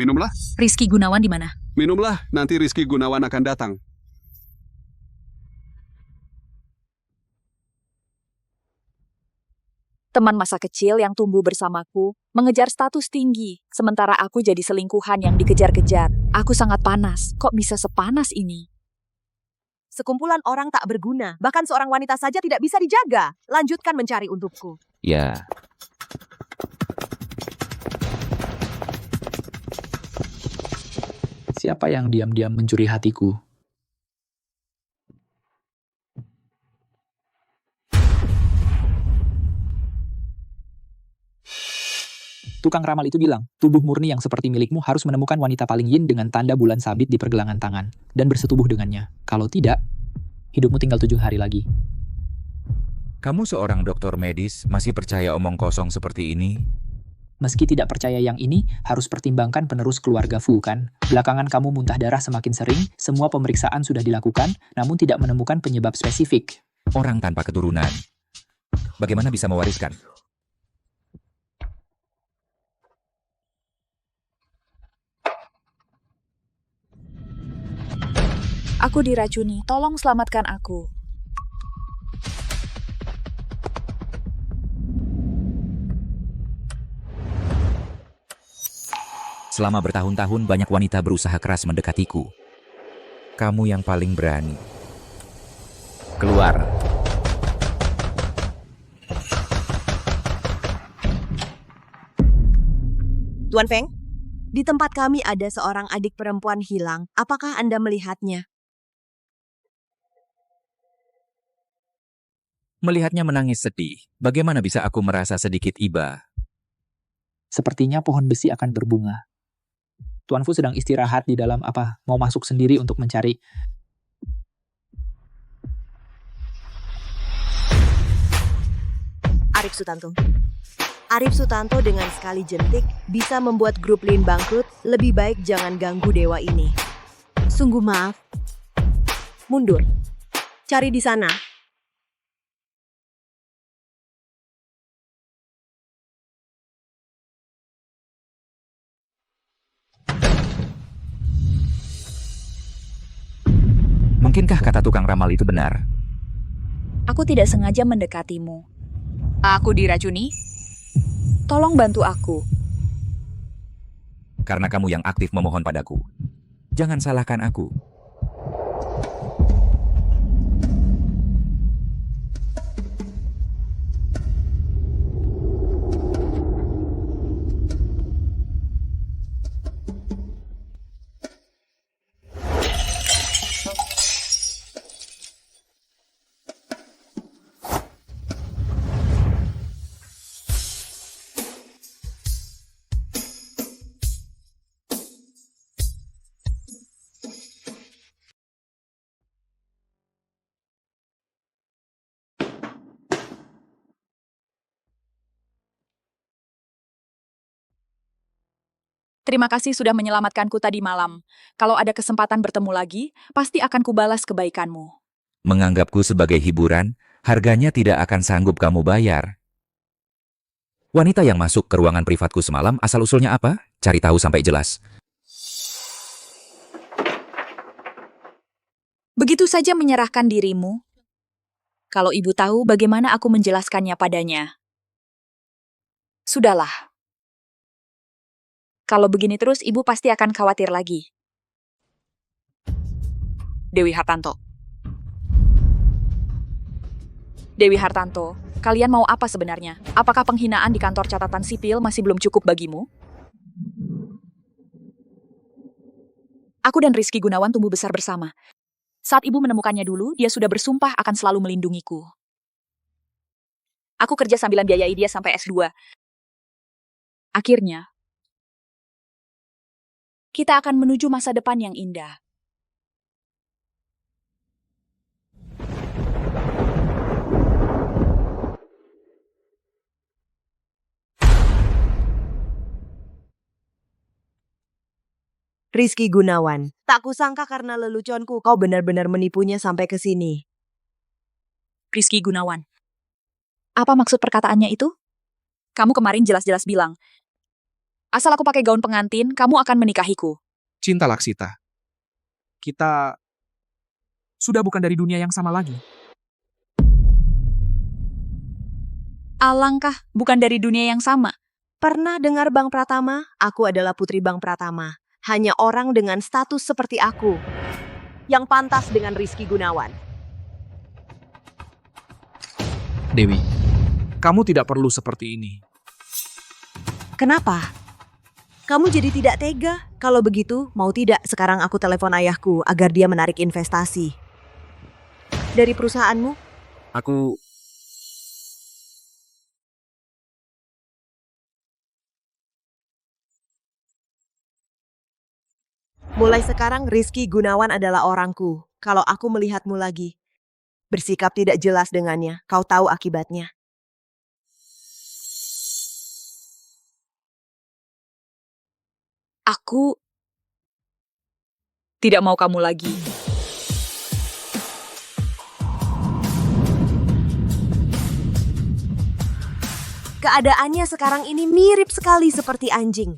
Minumlah, Rizky Gunawan di mana? minumlah, nanti Rizky Gunawan akan datang. Teman masa kecil yang tumbuh bersamaku mengejar status tinggi, sementara aku jadi selingkuhan yang dikejar-kejar. Aku sangat panas. Kok bisa sepanas ini? Sekumpulan orang tak berguna, bahkan seorang wanita saja tidak bisa dijaga. Lanjutkan mencari untukku. Ya, siapa yang diam-diam mencuri hatiku? Tukang ramal itu bilang, tubuh murni yang seperti milikmu harus menemukan wanita paling yin dengan tanda bulan sabit di pergelangan tangan, dan bersetubuh dengannya. Kalau tidak, hidupmu tinggal 7 hari lagi. Kamu seorang dokter medis, masih percaya omong kosong seperti ini? Meski tidak percaya yang ini, harus pertimbangkan penerus keluarga Fu kan? Belakangan kamu muntah darah semakin sering, semua pemeriksaan sudah dilakukan, namun tidak menemukan penyebab spesifik. Orang tanpa keturunan. Bagaimana bisa mewariskan? Aku diracuni, tolong selamatkan aku. Selama bertahun-tahun banyak wanita berusaha keras mendekatiku. Kamu yang paling berani. Keluar. Tuan Feng, di tempat kami ada seorang adik perempuan hilang. Apakah Anda melihatnya? Melihatnya menangis sedih. Bagaimana bisa aku merasa sedikit iba? Sepertinya pohon besi akan berbunga. Tuan Fu sedang istirahat di dalam apa? Mau masuk sendiri untuk mencari. Arif Sutanto. Arif Sutanto dengan sekali jentik bisa membuat grup Lin bangkrut. Lebih baik jangan ganggu dewa ini. Sungguh maaf. Mundur. Cari di sana. Mungkinkah kata tukang ramal itu benar? Aku tidak sengaja mendekatimu. Aku diracuni? Tolong bantu aku. Karena kamu yang aktif memohon padaku. Jangan salahkan aku. Terima kasih sudah menyelamatkanku tadi malam. Kalau ada kesempatan bertemu lagi, pasti akan kubalas kebaikanmu. Menganggapku sebagai hiburan, harganya tidak akan sanggup kamu bayar. Wanita yang masuk ke ruangan privatku semalam asal-usulnya apa? Cari tahu sampai jelas. Begitu saja menyerahkan dirimu. Kalau ibu tahu bagaimana aku menjelaskannya padanya. Sudahlah. Kalau begini terus, ibu pasti akan khawatir lagi. Dewi Hartanto. Dewi Hartanto, kalian mau apa sebenarnya? Apakah penghinaan di kantor catatan sipil masih belum cukup bagimu? Aku dan Rizky Gunawan tumbuh besar bersama. Saat ibu menemukannya dulu, dia sudah bersumpah akan selalu melindungiku. Aku kerja sambilan biayai dia sampai S2. Akhirnya, kita akan menuju masa depan yang indah. Rizky Gunawan. Tak kusangka karena leluconku kau benar-benar menipunya sampai ke sini. Rizky Gunawan. Apa maksud perkataannya itu? Kamu kemarin jelas-jelas bilang, Asal aku pakai gaun pengantin, kamu akan menikahiku. Cinta Laksita. Kita sudah bukan dari dunia yang sama lagi. Alangkah, bukan dari dunia yang sama. Pernah dengar Bang Pratama? Aku adalah putri Bang Pratama. Hanya orang dengan status seperti aku yang pantas dengan Rizky Gunawan. Dewi, kamu tidak perlu seperti ini. Kenapa? Kamu jadi tidak tega? Kalau begitu, mau tidak sekarang aku telepon ayahku agar dia menarik investasi dari perusahaanmu? Aku Mulai sekarang Rizky Gunawan adalah orangku. Kalau aku melihatmu lagi, bersikap tidak jelas dengannya, kau tahu akibatnya. Aku tidak mau kamu lagi. Keadaannya sekarang ini mirip sekali seperti anjing.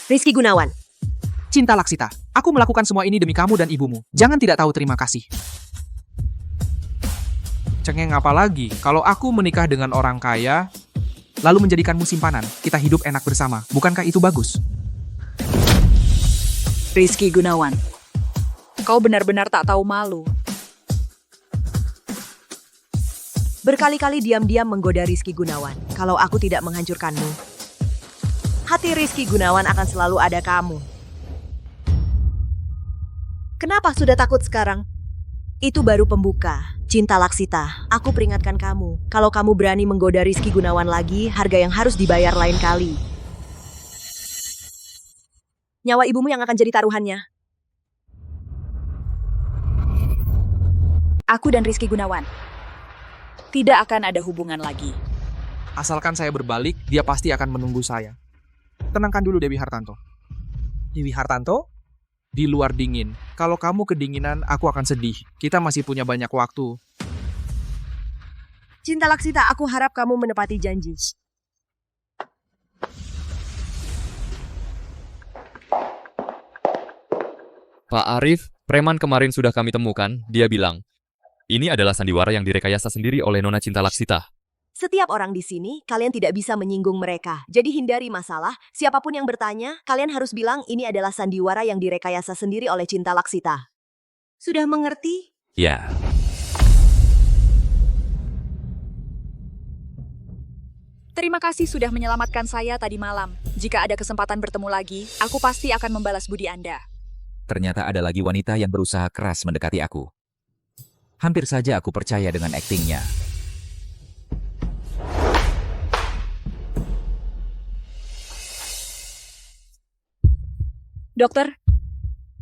Rizky Gunawan. Cinta Laksita. Aku melakukan semua ini demi kamu dan ibumu. Jangan tidak tahu terima kasih. Cengeng apa lagi kalau aku menikah dengan orang kaya, lalu menjadikanmu simpanan. Kita hidup enak bersama. Bukankah itu bagus? Rizky Gunawan, kau benar-benar tak tahu malu. Berkali-kali diam-diam menggoda Rizky Gunawan. Kalau aku tidak menghancurkanmu, hati Rizky Gunawan akan selalu ada kamu. Kenapa sudah takut sekarang? Itu baru pembuka. Cinta Laksita, aku peringatkan kamu. Kalau kamu berani menggoda Rizky Gunawan lagi, harga yang harus dibayar lain kali. Nyawa ibumu yang akan jadi taruhannya. Aku dan Rizky Gunawan tidak akan ada hubungan lagi. Asalkan saya berbalik, dia pasti akan menunggu saya. Tenangkan dulu Dewi Hartanto. Dewi Hartanto? Di luar dingin. Kalau kamu kedinginan, aku akan sedih. Kita masih punya banyak waktu. Cinta Laksita, aku harap kamu menepati janji. Pak Arif, preman kemarin sudah kami temukan. Dia bilang, ini adalah sandiwara yang direkayasa sendiri oleh Nona Cinta Laksita. Setiap orang di sini, kalian tidak bisa menyinggung mereka. Jadi hindari masalah. Siapapun yang bertanya, kalian harus bilang ini adalah sandiwara yang direkayasa sendiri oleh Cinta Laksita. Sudah mengerti? Ya, Terima kasih sudah menyelamatkan saya tadi malam. Jika ada kesempatan bertemu lagi, aku pasti akan membalas budi Anda. ternyata ada lagi wanita yang berusaha keras mendekati aku. Hampir saja aku percaya dengan aktingnya. Dokter,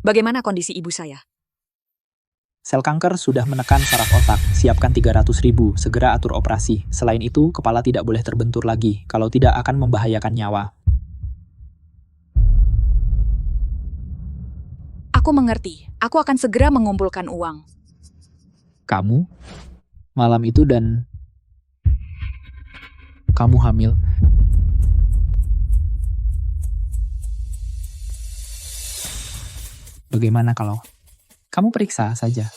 bagaimana kondisi ibu saya? Sel kanker sudah menekan saraf otak. Siapkan 300.000, segera atur operasi. Selain itu, kepala tidak boleh terbentur lagi. Kalau tidak akan membahayakan nyawa. Aku mengerti. Aku akan segera mengumpulkan uang. Kamu? Malam itu dan... kamu hamil. Bagaimana kalau... kamu periksa saja.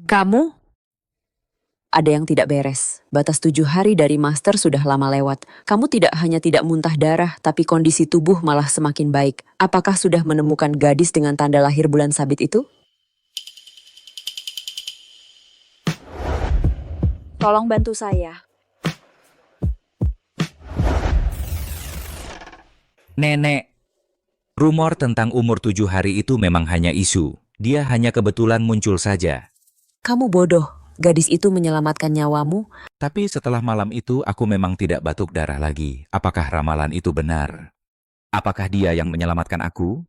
Kamu? Ada yang tidak beres. Batas 7 hari dari master sudah lama lewat. Kamu tidak hanya tidak muntah darah, tapi kondisi tubuh malah semakin baik. Apakah sudah menemukan gadis dengan tanda lahir bulan sabit itu? Tolong bantu saya. Nenek, rumor tentang umur 7 hari itu memang hanya isu. Dia hanya kebetulan muncul saja. Kamu bodoh. Gadis itu menyelamatkan nyawamu. Tapi setelah malam itu aku memang tidak batuk darah lagi. Apakah ramalan itu benar? Apakah dia yang menyelamatkan aku?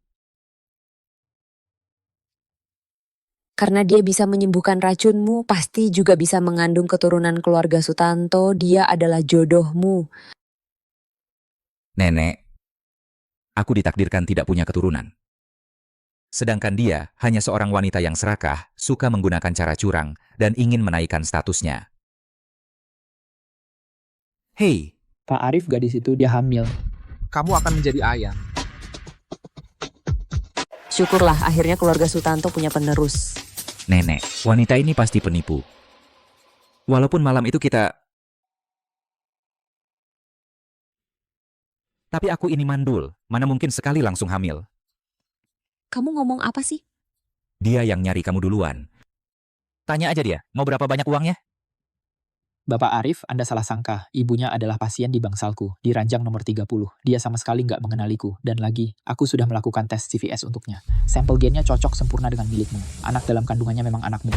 Karena dia bisa menyembuhkan racunmu, pasti juga bisa mengandung keturunan keluarga Sutanto. Dia adalah jodohmu. Nenek, aku ditakdirkan tidak punya keturunan. Sedangkan dia hanya seorang wanita yang serakah, suka menggunakan cara curang, dan ingin menaikkan statusnya. Hei, Pak Arif gadis itu dia hamil. Kamu akan menjadi ayah. Syukurlah akhirnya keluarga Sutanto punya penerus. nenek, wanita ini pasti penipu. Walaupun malam itu kita... Tapi aku ini mandul, mana mungkin sekali langsung hamil. Kamu ngomong apa sih? Dia yang nyari kamu duluan. Tanya aja dia, mau berapa banyak uangnya? Bapak Arif, Anda salah sangka. Ibunya adalah pasien di bangsalku, di ranjang nomor 30. Dia sama sekali nggak mengenaliku. Dan lagi, aku sudah melakukan tes CVS untuknya. Sampel gennya cocok sempurna dengan milikmu. Anak dalam kandungannya memang anakmu.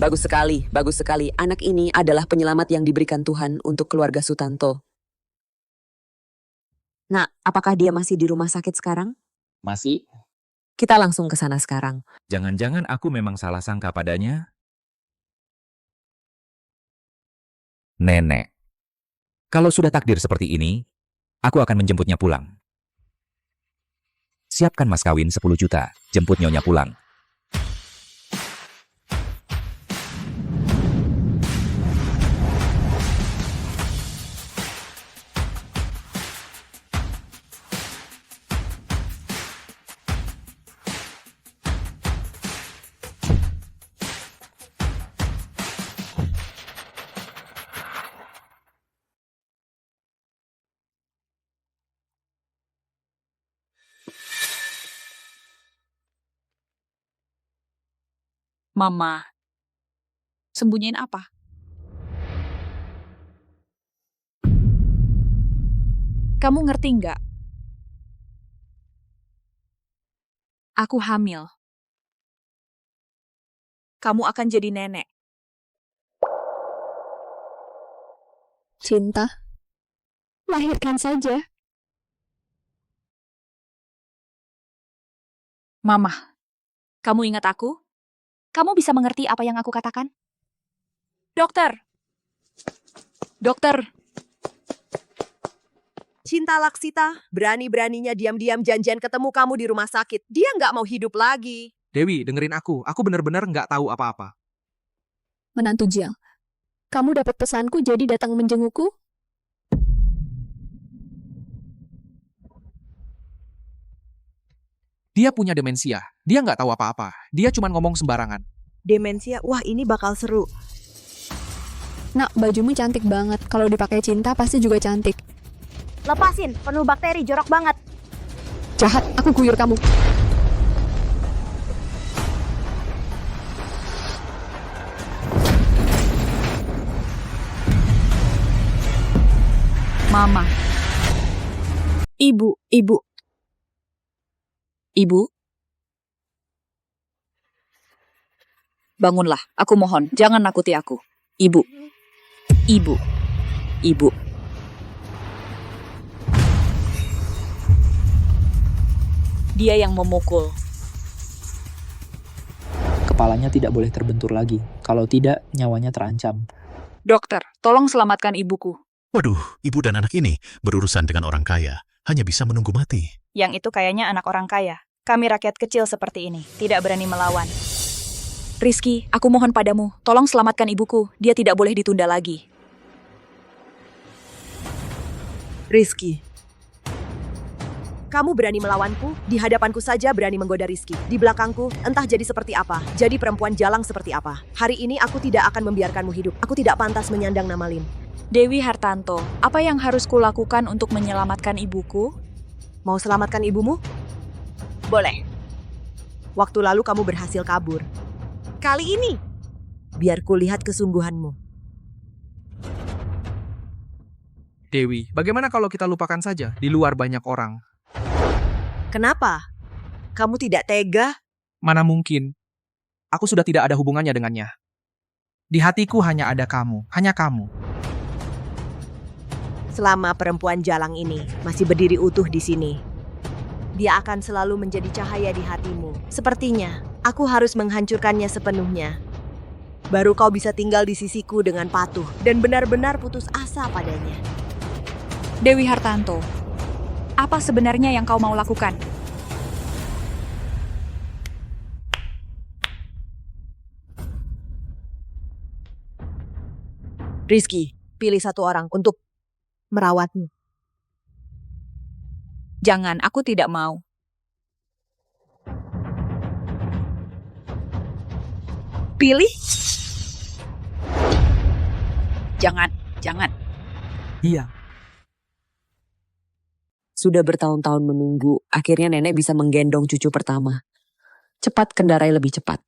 Bagus sekali, bagus sekali. Anak ini adalah penyelamat yang diberikan Tuhan untuk keluarga Sutanto. Nak, apakah dia masih di rumah sakit sekarang? Masih? Kita langsung ke sana sekarang. Jangan-jangan aku memang salah sangka padanya? Nenek. Kalau sudah takdir seperti ini, aku akan menjemputnya pulang. Siapkan mas kawin 10 juta, jemput nyonya pulang. Mama, sembunyiin apa? Kamu ngerti nggak? Aku hamil. Kamu akan jadi nenek. Cinta, lahirkan saja. Mama, kamu ingat aku? Kamu bisa mengerti apa yang aku katakan? Dokter! Dokter! Cinta Laksita, berani-beraninya diam-diam janjian ketemu kamu di rumah sakit. Dia nggak mau hidup lagi. Dewi, dengerin aku benar-benar nggak tahu apa-apa. Menantu Jiang, kamu dapat pesanku jadi datang menjengukku? Dia punya demensia, dia nggak tahu apa-apa, dia cuma ngomong sembarangan. Demensia, wah ini bakal seru. Nak, bajumu cantik banget. Kalau dipakai Cinta pasti juga cantik. Lepasin, penuh bakteri, jorok banget. Jahat, aku guyur kamu. Mama. Ibu. Ibu? Bangunlah, aku mohon, jangan nakuti aku. Ibu. Dia yang memukul. Kepalanya tidak boleh terbentur lagi. Kalau tidak, nyawanya terancam. Dokter, tolong selamatkan ibuku. Waduh, ibu dan anak ini berurusan dengan orang kaya. Hanya bisa menunggu mati. Yang itu kayaknya anak orang kaya. Kami rakyat kecil seperti ini, tidak berani melawan. Rizky, aku mohon padamu, tolong selamatkan ibuku. Dia tidak boleh ditunda lagi. Rizky. Kamu berani melawanku, di hadapanku saja berani menggoda Rizky. Di belakangku, entah jadi seperti apa, jadi perempuan jalang seperti apa. Hari ini aku tidak akan membiarkanmu hidup. Aku tidak pantas menyandang nama Lim. Dewi Hartanto, apa yang harus kulakukan untuk menyelamatkan ibuku? Mau selamatkan ibumu? Boleh. Waktu lalu kamu berhasil kabur. Kali ini, biar kulihat kesungguhanmu. Dewi, bagaimana kalau kita lupakan saja di luar banyak orang? Kenapa? Kamu tidak tega? Mana mungkin? Aku sudah tidak ada hubungannya dengannya. Di hatiku hanya ada kamu, hanya kamu. Selama perempuan jalang ini masih berdiri utuh di sini, dia akan selalu menjadi cahaya di hatimu. Sepertinya, aku harus menghancurkannya sepenuhnya. Baru kau bisa tinggal di sisiku dengan patuh dan benar-benar putus asa padanya. Dewi Hartanto, apa sebenarnya yang kau mau lakukan? Rizky, pilih satu orang untuk merawatmu. Jangan, aku tidak mau. Pilih? Jangan, jangan. Iya. Sudah bertahun-tahun menunggu, akhirnya nenek bisa menggendong cucu pertama. Cepat kendarai lebih cepat.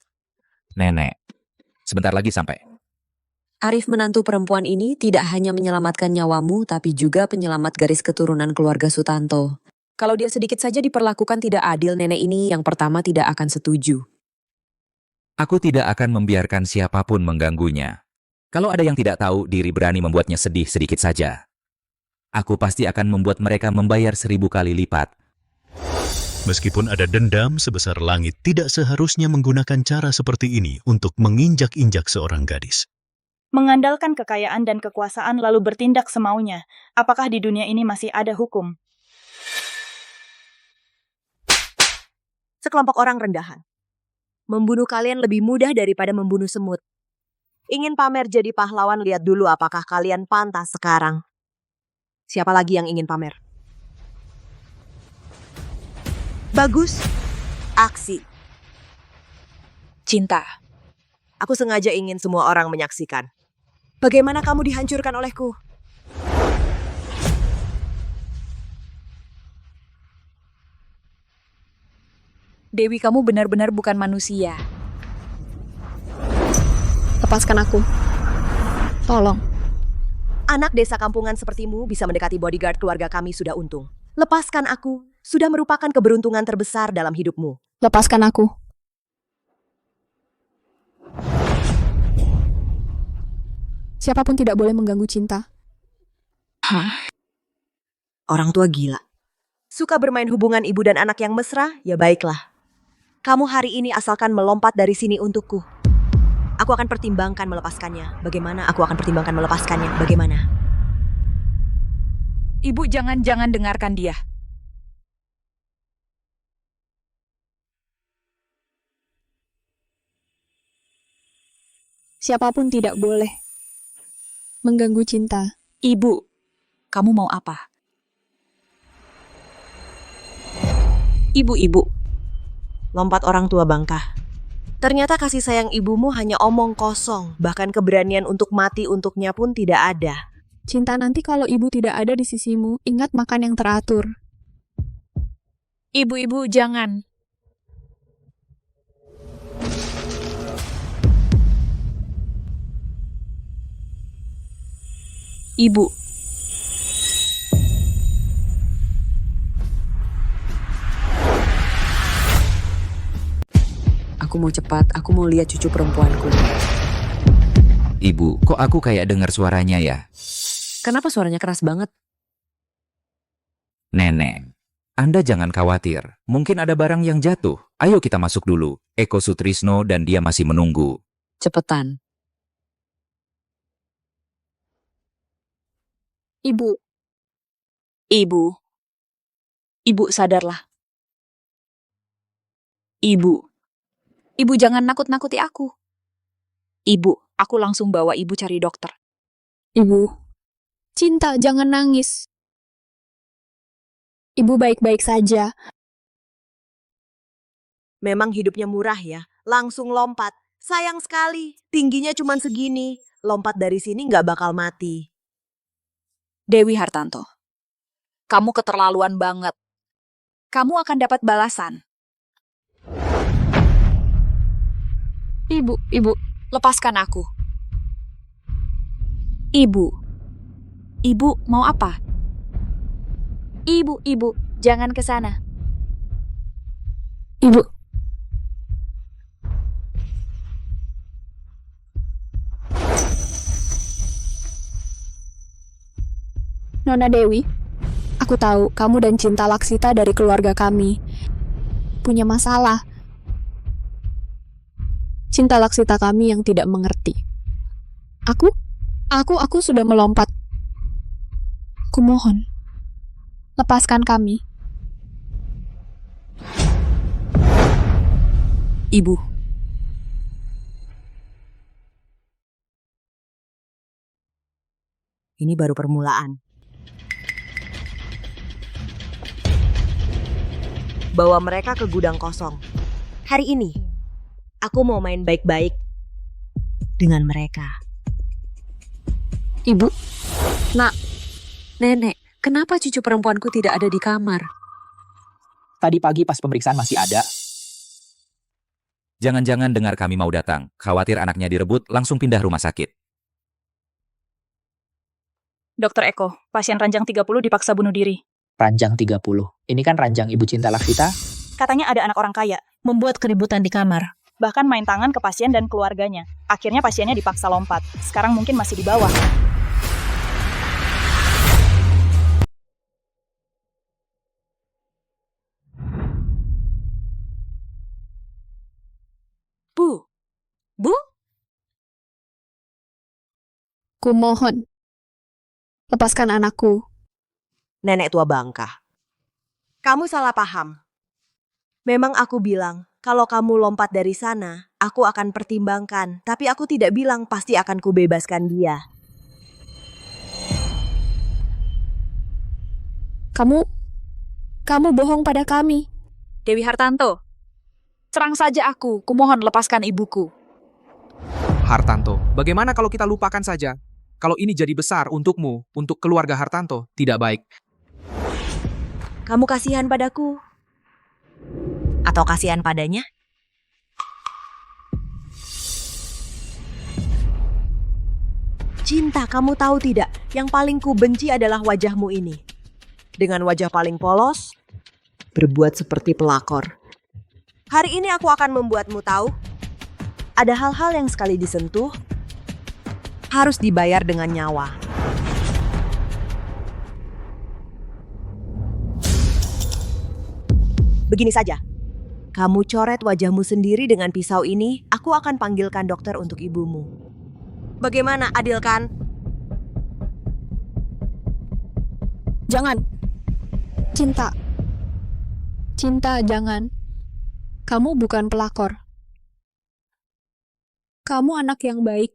Nenek, sebentar lagi sampai. Arif menantu perempuan ini tidak hanya menyelamatkan nyawamu, tapi juga penyelamat garis keturunan keluarga Sutanto. Kalau dia sedikit saja diperlakukan tidak adil, nenek ini yang pertama tidak akan setuju. Aku tidak akan membiarkan siapapun mengganggunya. Kalau ada yang tidak tahu diri berani membuatnya sedih sedikit saja, aku pasti akan membuat mereka membayar 1000 kali lipat. Meskipun ada dendam sebesar langit, tidak seharusnya menggunakan cara seperti ini untuk menginjak-injak seorang gadis. Mengandalkan kekayaan dan kekuasaan lalu bertindak semaunya. Apakah di dunia ini masih ada hukum? Sekelompok orang rendahan. Membunuh kalian lebih mudah daripada membunuh semut. Ingin pamer jadi pahlawan, lihat dulu apakah kalian pantas sekarang. Siapa lagi yang ingin pamer? Bagus. Aksi. Cinta. Aku sengaja ingin semua orang menyaksikan. Bagaimana kamu dihancurkan olehku? Dewi, kamu benar-benar bukan manusia. Lepaskan aku. Tolong. Anak desa kampungan sepertimu bisa mendekati bodyguard keluarga kami sudah untung. Lepaskan aku. Sudah merupakan keberuntungan terbesar dalam hidupmu. Lepaskan aku. Siapapun tidak boleh mengganggu cinta. Hah? Orang tua gila. Suka bermain hubungan ibu dan anak yang mesra? Ya baiklah. Kamu hari ini asalkan melompat dari sini untukku. Aku akan pertimbangkan melepaskannya. Bagaimana aku akan pertimbangkan melepaskannya? Bagaimana? Ibu, jangan dengarkan dia. Siapapun tidak boleh mengganggu cinta. Ibu, kamu mau apa? Ibu. Lompat orang tua bangka. Ternyata kasih sayang ibumu hanya omong kosong. Bahkan keberanian untuk mati untuknya pun tidak ada. Cinta nanti kalau ibu tidak ada di sisimu, ingat makan yang teratur. Ibu, jangan. Ibu. Aku mau cepat, aku mau lihat cucu perempuanku. Ibu, kok aku kayak dengar suaranya ya? Kenapa suaranya keras banget? Nenek, Anda jangan khawatir. Mungkin ada barang yang jatuh. Ayo kita masuk dulu. Eko Sutrisno dan dia masih menunggu. Cepetan. Ibu. Ibu, sadarlah. Ibu, jangan nakut-nakuti aku. Ibu, aku langsung bawa ibu cari dokter. Ibu. Cinta, jangan nangis. Ibu baik-baik saja. Memang hidupnya murah ya. Langsung lompat. Sayang sekali. Tingginya cuma segini. Lompat dari sini nggak bakal mati. Dewi Hartanto, kamu keterlaluan banget. Kamu akan dapat balasan. Ibu. Lepaskan aku. Ibu, mau apa? Ibu, jangan ke sana. Ibu. Nona Dewi, aku tahu kamu dan Cinta Laksita dari keluarga kami punya masalah. Cinta Laksita kami yang tidak mengerti. Aku sudah melompat. Kumohon, lepaskan kami. Ibu. Ini baru permulaan. Bawa mereka ke gudang kosong. Hari ini, aku mau main baik-baik dengan mereka. Ibu? Nak, Nenek, kenapa cucu perempuanku tidak ada di kamar? Tadi pagi pas pemeriksaan masih ada. Jangan-jangan dengar kami mau datang, khawatir anaknya direbut, langsung pindah rumah sakit. Dokter Eko, pasien ranjang 30 dipaksa bunuh diri. Ranjang 30. Ini kan ranjang Ibu Cinta Laksita. Katanya ada anak orang kaya. Membuat keributan di kamar. Bahkan main tangan ke pasien dan keluarganya. Akhirnya pasiennya dipaksa lompat. Sekarang mungkin masih di bawah. Bu? Kumohon. Lepaskan anakku. Nenek tua bangka. Kamu salah paham. Memang aku bilang, kalau kamu lompat dari sana, aku akan pertimbangkan. Tapi aku tidak bilang pasti akan kubebaskan dia. Kamu bohong pada kami. Dewi Hartanto, serang saja aku. Kumohon lepaskan ibuku. Hartanto, bagaimana kalau kita lupakan saja? Kalau ini jadi besar untukmu, untuk keluarga Hartanto, tidak baik. Kamu kasihan padaku? Atau kasihan padanya? Cinta, kamu tahu tidak? Yang paling ku benci adalah wajahmu ini. Dengan wajah paling polos, berbuat seperti pelakor. Hari ini aku akan membuatmu tahu, ada hal-hal yang sekali disentuh, harus dibayar dengan nyawa. Begini saja, kamu coret wajahmu sendiri dengan pisau ini, aku akan panggilkan dokter untuk ibumu. Bagaimana, adil kan? Jangan. Cinta, jangan. Kamu bukan pelakor. Kamu anak yang baik.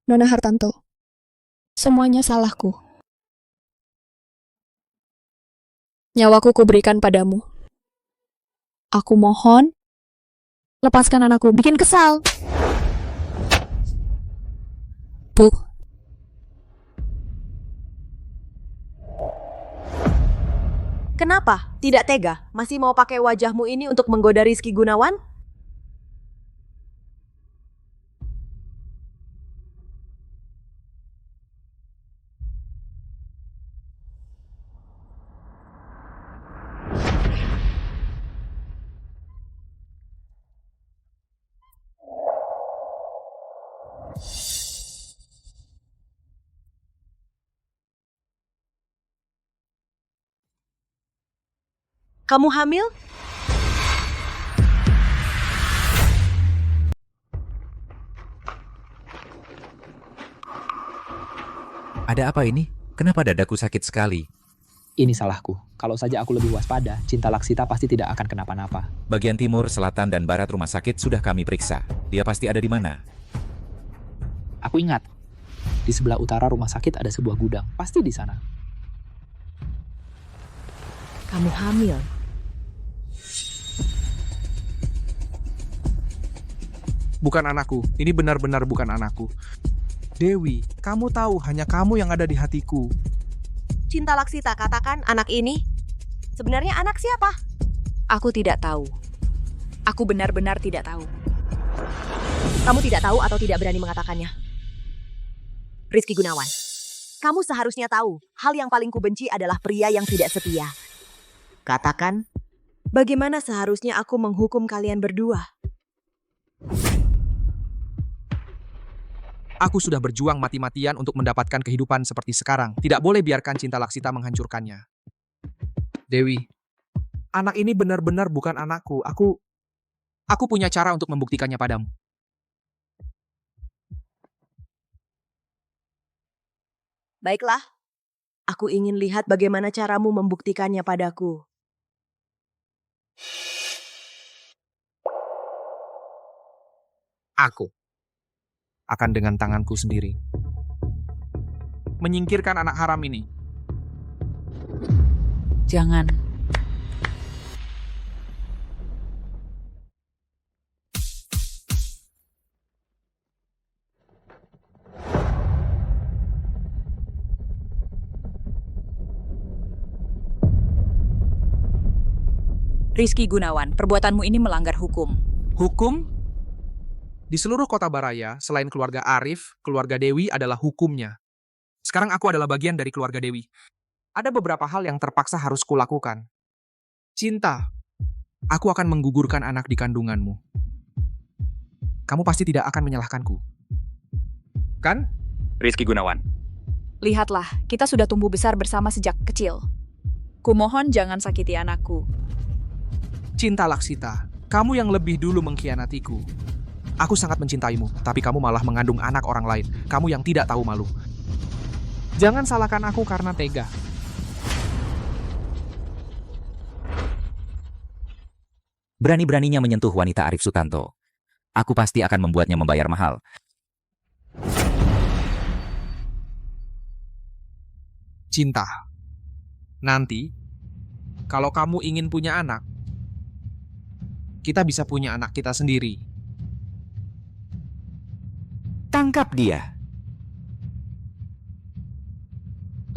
Nona Hartanto, semuanya salahku. Nyawaku kuberikan padamu. Aku mohon, lepaskan anakku, bikin kesal. Bu. Kenapa? Tidak tega? Masih mau pakai wajahmu ini untuk menggoda Rizky Gunawan? Kamu hamil? Ada apa ini? Kenapa dadaku sakit sekali? Ini salahku. Kalau saja aku lebih waspada, Cinta Laksita pasti tidak akan kenapa-napa. Bagian timur, selatan, dan barat rumah sakit sudah kami periksa. Dia pasti ada di mana? Aku ingat. Di sebelah utara rumah sakit ada sebuah gudang. Pasti di sana. Kamu hamil? Bukan anakku, ini benar-benar bukan anakku. Dewi, kamu tahu hanya kamu yang ada di hatiku. Cinta Laksita, katakan anak ini. Sebenarnya anak siapa? Aku tidak tahu. Aku benar-benar tidak tahu. Kamu tidak tahu atau tidak berani mengatakannya? Rizky Gunawan, kamu seharusnya tahu, hal yang paling kubenci adalah pria yang tidak setia. Katakan, bagaimana seharusnya aku menghukum kalian berdua? Aku sudah berjuang mati-matian untuk mendapatkan kehidupan seperti sekarang. Tidak boleh biarkan Cinta Laksita menghancurkannya. Dewi, anak ini benar-benar bukan anakku. Aku punya cara untuk membuktikannya padamu. Baiklah, aku ingin lihat bagaimana caramu membuktikannya padaku. Aku akan dengan tanganku sendiri menyingkirkan anak haram ini. Jangan. Rizky Gunawan, perbuatanmu ini melanggar hukum. Hukum? Di seluruh kota Baraya, selain keluarga Arif, keluarga Dewi adalah hukumnya. Sekarang aku adalah bagian dari keluarga Dewi. Ada beberapa hal yang terpaksa harus kulakukan. Cinta, aku akan menggugurkan anak di kandunganmu. Kamu pasti tidak akan menyalahkanku. Kan? Rizky Gunawan. Lihatlah, kita sudah tumbuh besar bersama sejak kecil. Kumohon jangan sakiti anakku. Cinta Laksita, kamu yang lebih dulu mengkhianatiku. Aku sangat mencintaimu, tapi kamu malah mengandung anak orang lain. Kamu yang tidak tahu malu. Jangan salahkan aku karena tega. Berani-beraninya menyentuh wanita Arif Sutanto. Aku pasti akan membuatnya membayar mahal. Cinta. Nanti, kalau kamu ingin punya anak, kita bisa punya anak kita sendiri. Tangkap dia.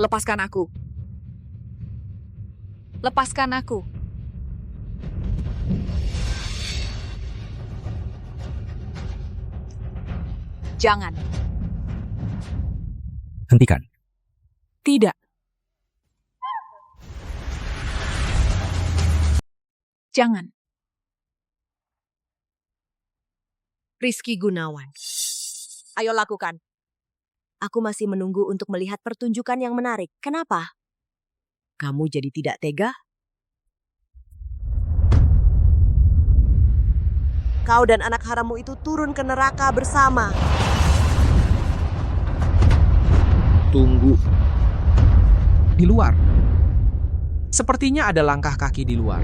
Lepaskan aku. Lepaskan aku. Jangan. Hentikan. Tidak. Jangan. Rizky Gunawan. Ayo lakukan. Aku masih menunggu untuk melihat pertunjukan yang menarik. Kenapa? Kamu jadi tidak tega? Kau dan anak harammu itu turun ke neraka bersama. Tunggu. Di luar. Sepertinya ada langkah kaki di luar.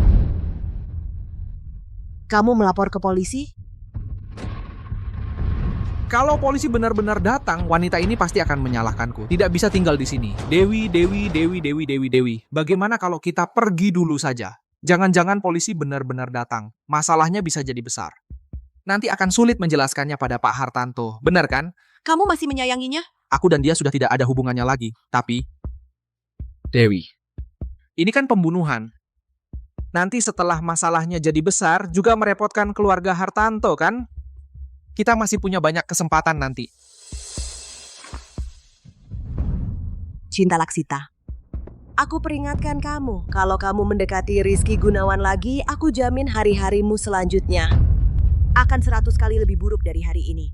Kamu melapor ke polisi? Kalau polisi benar-benar datang, wanita ini pasti akan menyalahkanku. Tidak bisa tinggal di sini. Dewi. Bagaimana kalau kita pergi dulu saja? Jangan-jangan polisi benar-benar datang. Masalahnya bisa jadi besar. Nanti akan sulit menjelaskannya pada Pak Hartanto. Benar kan? Kamu masih menyayanginya? Aku dan dia sudah tidak ada hubungannya lagi. Tapi, Dewi, ini kan pembunuhan. Nanti setelah masalahnya jadi besar, juga merepotkan keluarga Hartanto kan? Kita masih punya banyak kesempatan nanti. Cinta Laksita. Aku peringatkan kamu, kalau kamu mendekati Rizky Gunawan lagi, aku jamin hari-harimu selanjutnya akan 100 kali lebih buruk dari hari ini.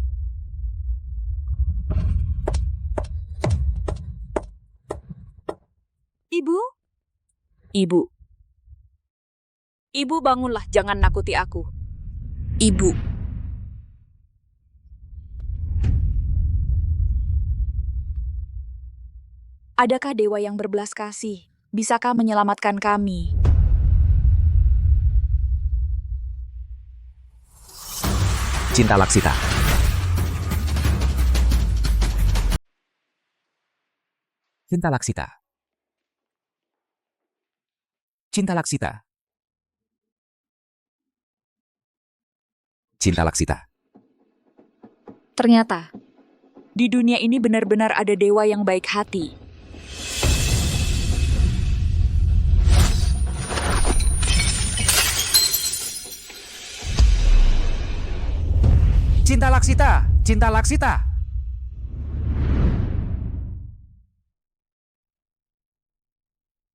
Ibu? Ibu. Ibu bangunlah, jangan nakuti aku. Ibu. Adakah dewa yang berbelas kasih? Bisakah menyelamatkan kami? Cinta Laksita. Cinta Laksita. Cinta Laksita. Cinta Laksita. Ternyata, di dunia ini benar-benar ada dewa yang baik hati. Cinta Laksita. Cinta Laksita.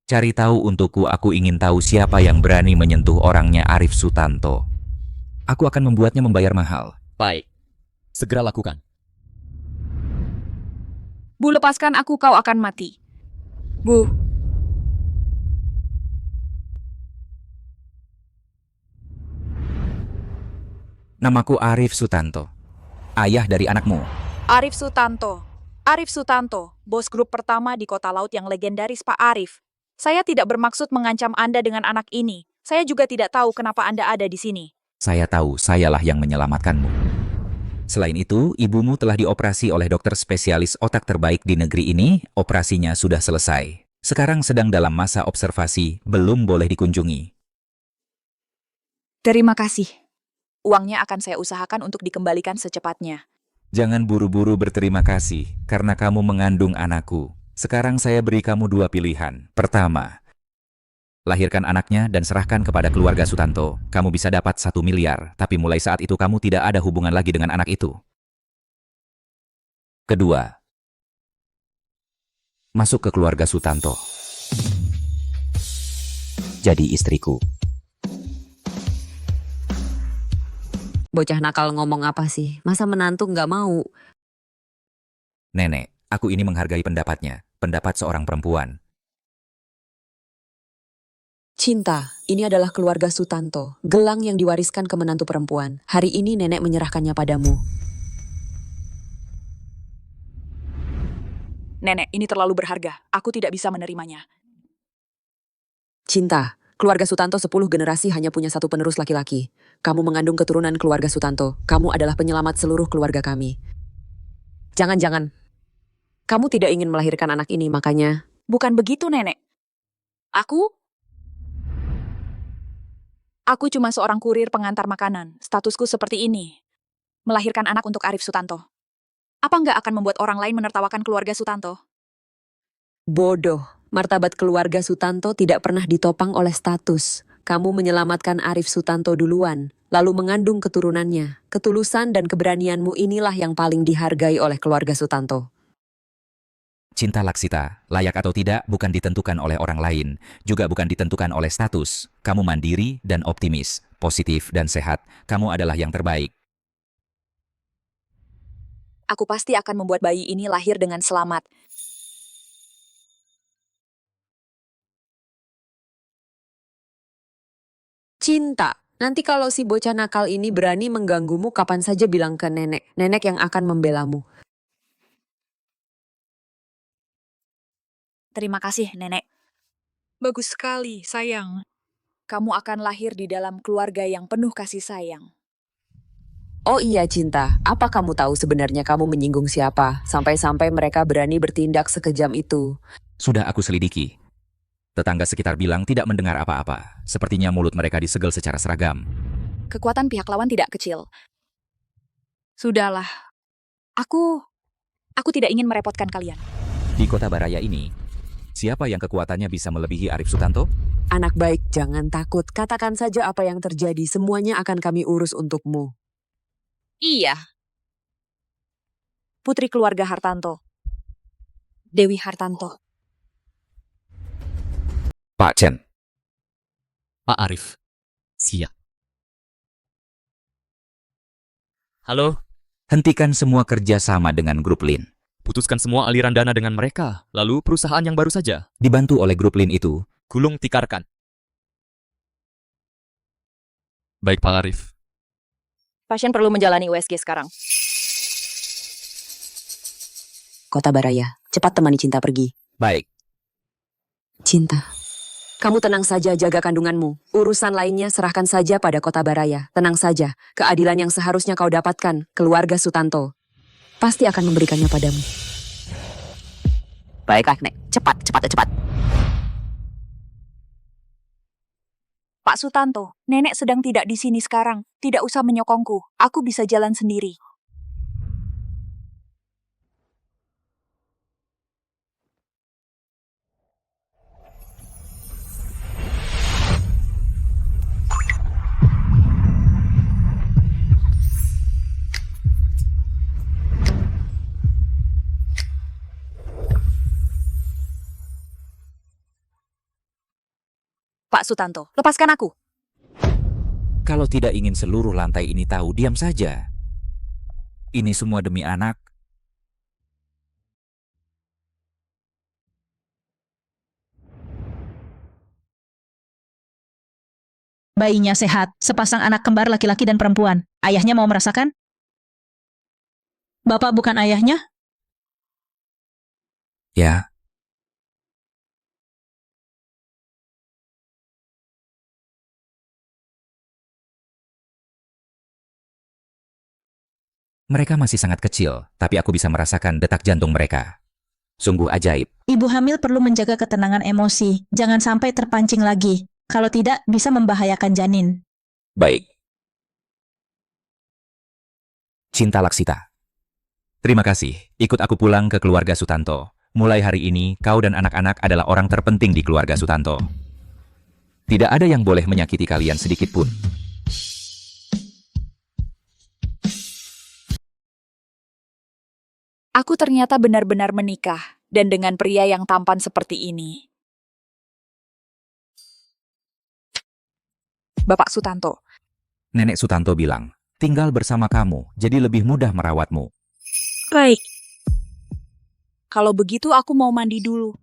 Cari tahu untukku, aku ingin tahu siapa yang berani menyentuh orangnya Arif Sutanto. Aku akan membuatnya membayar mahal. Baik. Segera lakukan. Bu, lepaskan aku, kau akan mati. Bu. Namaku Arif Sutanto. Ayah dari anakmu. Arif Sutanto. Arif Sutanto, bos grup pertama di kota laut yang legendaris Pak Arif. Saya tidak bermaksud mengancam Anda dengan anak ini. Saya juga tidak tahu kenapa Anda ada di sini. Saya tahu, sayalah yang menyelamatkanmu. Selain itu, ibumu telah dioperasi oleh dokter spesialis otak terbaik di negeri ini, operasinya sudah selesai. Sekarang sedang dalam masa observasi, belum boleh dikunjungi. Terima kasih. Uangnya akan saya usahakan untuk dikembalikan secepatnya. Jangan buru-buru berterima kasih, karena kamu mengandung anakku. Sekarang saya beri kamu dua pilihan. Pertama, lahirkan anaknya dan serahkan kepada keluarga Sutanto. Kamu bisa dapat 1 miliar, tapi mulai saat itu kamu tidak ada hubungan lagi dengan anak itu. Kedua, masuk ke keluarga Sutanto. Jadi istriku. Bocah nakal ngomong apa sih? Masa menantu nggak mau? Nenek, aku ini menghargai pendapatnya, pendapat seorang perempuan. Cinta, ini adalah keluarga Sutanto, gelang yang diwariskan ke menantu perempuan. Hari ini nenek menyerahkannya padamu. Nenek, ini terlalu berharga. Aku tidak bisa menerimanya. Cinta, keluarga Sutanto 10 generasi hanya punya satu penerus laki-laki. Kamu mengandung keturunan keluarga Sutanto. Kamu adalah penyelamat seluruh keluarga kami. Jangan-jangan. Kamu tidak ingin melahirkan anak ini, makanya... Bukan begitu, Nenek. Aku cuma seorang kurir pengantar makanan. Statusku seperti ini. Melahirkan anak untuk Arif Sutanto. Apa nggak akan membuat orang lain menertawakan keluarga Sutanto? Bodoh. Martabat keluarga Sutanto tidak pernah ditopang oleh status. Kamu menyelamatkan Arif Sutanto duluan, lalu mengandung keturunannya. Ketulusan dan keberanianmu inilah yang paling dihargai oleh keluarga Sutanto. Cinta Laksita, layak atau tidak bukan ditentukan oleh orang lain, juga bukan ditentukan oleh status. Kamu mandiri dan optimis, positif dan sehat. Kamu adalah yang terbaik. Aku pasti akan membuat bayi ini lahir dengan selamat. Cinta. Nanti kalau si bocah nakal ini berani mengganggumu, kapan saja bilang ke nenek. Nenek yang akan membelamu. Terima kasih, Nenek. Bagus sekali, sayang. Kamu akan lahir di dalam keluarga yang penuh kasih sayang. Oh iya Cinta, apa kamu tahu sebenarnya kamu menyinggung siapa? Sampai-sampai mereka berani bertindak sekejam itu. Sudah aku selidiki. Tetangga sekitar bilang tidak mendengar apa-apa. Sepertinya mulut mereka disegel secara seragam. Kekuatan pihak lawan tidak kecil. Sudahlah. Aku tidak ingin merepotkan kalian. Di kota Baraya ini, siapa yang kekuatannya bisa melebihi Arif Sutanto? Anak baik, jangan takut. Katakan saja apa yang terjadi. Semuanya akan kami urus untukmu. Iya. Putri keluarga Hartanto. Dewi Hartanto. Pak Chen. Pak Arif. Siap. Halo, Hentikan semua kerja sama dengan grup Lin. putuskan semua aliran dana dengan mereka, lalu perusahaan yang baru saja. Dibantu oleh grup Lin itu, Gulung tikarkan. Baik Pak Arif. Pasien perlu menjalani USG sekarang. Kota Baraya, cepat temani Cinta pergi. baik. Cinta. Kamu tenang saja, jaga kandunganmu. Urusan lainnya serahkan saja pada Kota Baraya. Tenang saja, keadilan yang seharusnya kau dapatkan, keluarga Sutanto, pasti akan memberikannya padamu. Baiklah, Nek. Cepat. Pak Sutanto, Nenek sedang tidak di sini sekarang. Tidak usah menyokongku. Aku bisa jalan sendiri. Pak Sutanto, lepaskan aku. Kalau tidak ingin seluruh lantai ini tahu, diam saja. Ini semua demi anak. Bayinya sehat, sepasang anak kembar laki-laki dan perempuan. Ayahnya mau merasakan? Bapak bukan ayahnya? Ya, Mereka masih sangat kecil, tapi aku bisa merasakan detak jantung mereka. Sungguh ajaib. Ibu hamil perlu menjaga ketenangan emosi. Jangan sampai terpancing lagi. Kalau tidak, bisa membahayakan janin. Baik. Cinta Laksita. Terima kasih. Ikut aku pulang ke keluarga Sutanto. Mulai hari ini, kau dan anak-anak adalah orang terpenting di keluarga Sutanto. Tidak ada yang boleh menyakiti kalian sedikit pun. Aku ternyata benar-benar menikah, dan dengan pria yang tampan seperti ini. Bapak Sutanto. Nenek Sutanto bilang, tinggal bersama kamu, jadi lebih mudah merawatmu. Baik. Kalau begitu aku mau mandi dulu.